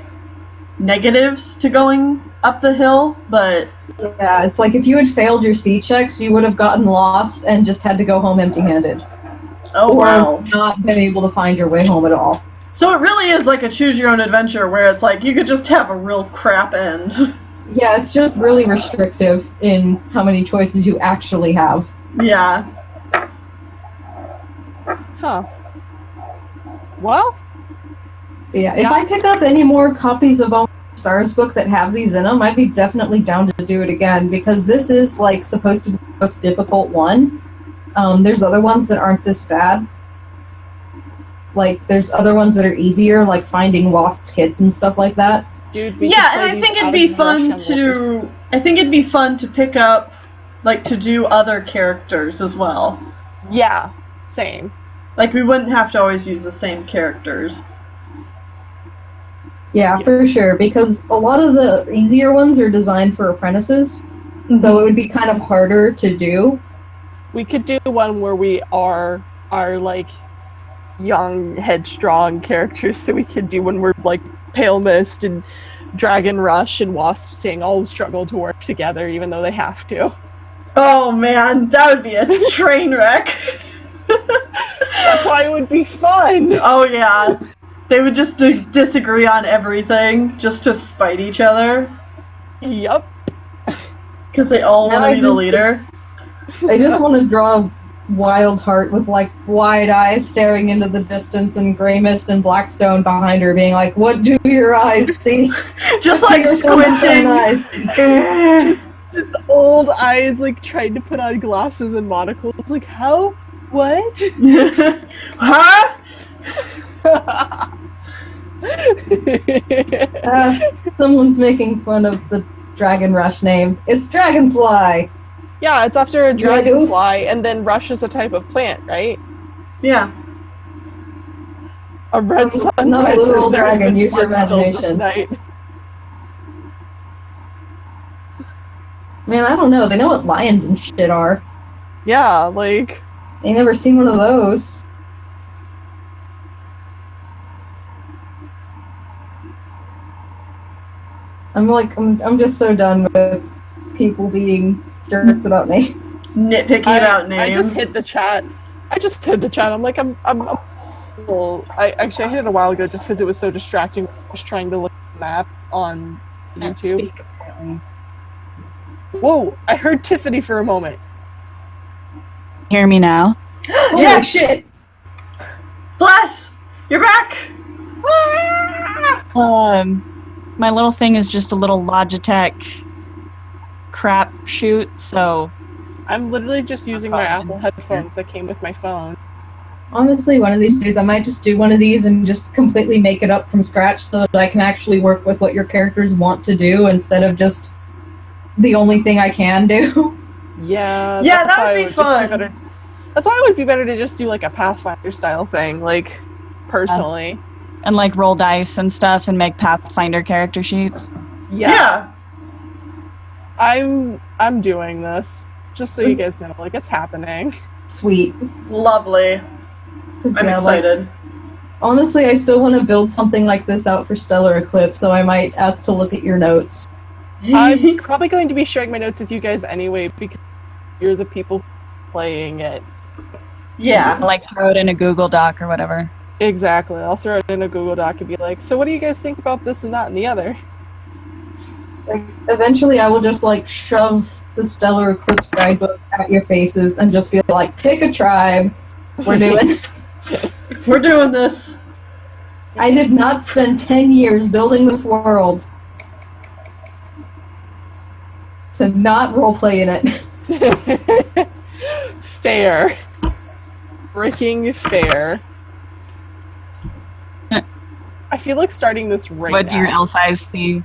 negatives to going up the hill, but... Yeah, it's like if you had failed your sea checks, you would have gotten lost and just had to go home empty-handed. Oh, or wow. not been able to find your way home at all. So it really is like a choose-your-own-adventure where it's like you could just have a real crap end. Yeah, it's just really restrictive in how many choices you actually have. Yeah. Huh. Well? Yeah, if I pick up any more copies of Stars book that have these in them, I'd be definitely down to do it again, because this is, like, supposed to be the most difficult one. There's other ones that aren't this bad. Like, there's other ones that are easier, like finding lost kits and stuff like that. Dude, Yeah, and I think it'd be fun to... I think it'd be fun to pick up, like, to do other characters as well. Yeah, same. Like, we wouldn't have to always use the same characters. Yeah, for sure, because a lot of the easier ones are designed for apprentices, so it would be kind of harder to do. We could do one where we are like, young, headstrong characters, so we could do one where, like, Pale Mist and Dragon Rush and Wasp Sting all struggle to work together, even though they have to. Oh man, that would be a train wreck. That's why it would be fun! Oh yeah. They would just disagree on everything, just to spite each other. Yup. Because they all want to be the leader. I just want to draw Wildheart with, like, wide eyes staring into the distance, and Graymist and Blackstone behind her being like, what do your eyes see? Just like squinting. Just old eyes, like, trying to put on glasses and monocles. Like, how? What? Huh? Someone's making fun of the Dragon Rush name. It's Dragonfly! Yeah, it's after a dragonfly, and then Rush is a type of plant, right? Yeah. A red sun not a rises, little there's dragon, been use your blood spilled this imagination. night. Man, I don't know. They know what lions and shit are. Yeah, like... They never seen one of those. I'm just so done with people being jerks about names. Nitpicky about names. I just hit the chat. I'm like, well, I hit it a while ago just because it was so distracting. Just trying to look at the map on YouTube. Speak, apparently. Whoa! I heard Tiffany for a moment. Hear me now? Holy Yes! shit! Bless! You're back! My little thing is just a little Logitech crap shoot, so I'm literally just using my Apple headphones that came with my phone. Honestly, one of these days I might just do one of these and just completely make it up from scratch so that I can actually work with what your characters want to do instead of just the only thing I can do. Yeah, Yeah, that's that why would it be would just fun. better. That's why it would be better to just do like a Pathfinder style thing, like personally. and like roll dice and stuff and make Pathfinder character sheets. Yeah, I'm doing this just so you guys know, like it's happening. Sweet. Lovely. 'Cause, I'm yeah, excited. honestly, I still want to build something like this out for Stellar Eclipse, so I might ask to look at your notes. I'm probably going to be sharing my notes with you guys anyway because you're the people playing it. Yeah. Like throw it in a Google Doc or whatever. Exactly. I'll throw it in a Google Doc and be like, so what do you guys think about this and that and the other? Like, eventually I will just, like, shove the Stellar Eclipse guidebook at your faces and just be like, pick a tribe. We're doing We're doing this. I did not spend 10 years building this world to not roleplay in it. Fair. Freaking fair. I feel like starting this right What now. do your elf eyes see?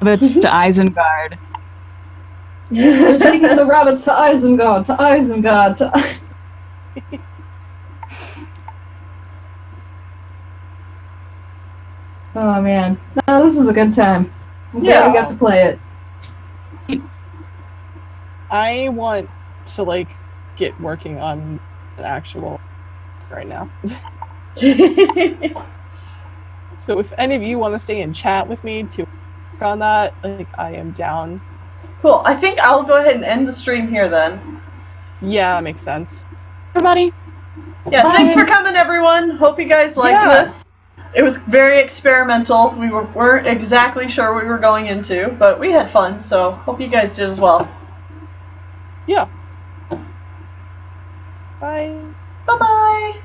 It's to Isengard. They're taking the rabbits to Isengard, to Isengard, to Oh man. No, this was a good time. I'm glad we got to play it. I want to, like, get working on an actual right now. So if any of you want to stay and chat with me to work on that, like, I am down. Cool. I think I'll go ahead and end the stream here then. Yeah, that makes sense. Everybody. Yeah, Bye. thanks for coming, everyone. Hope you guys liked this. It was very experimental. We weren't exactly sure what we were going into, but we had fun, so hope you guys did as well. Yeah. Bye. Bye-bye!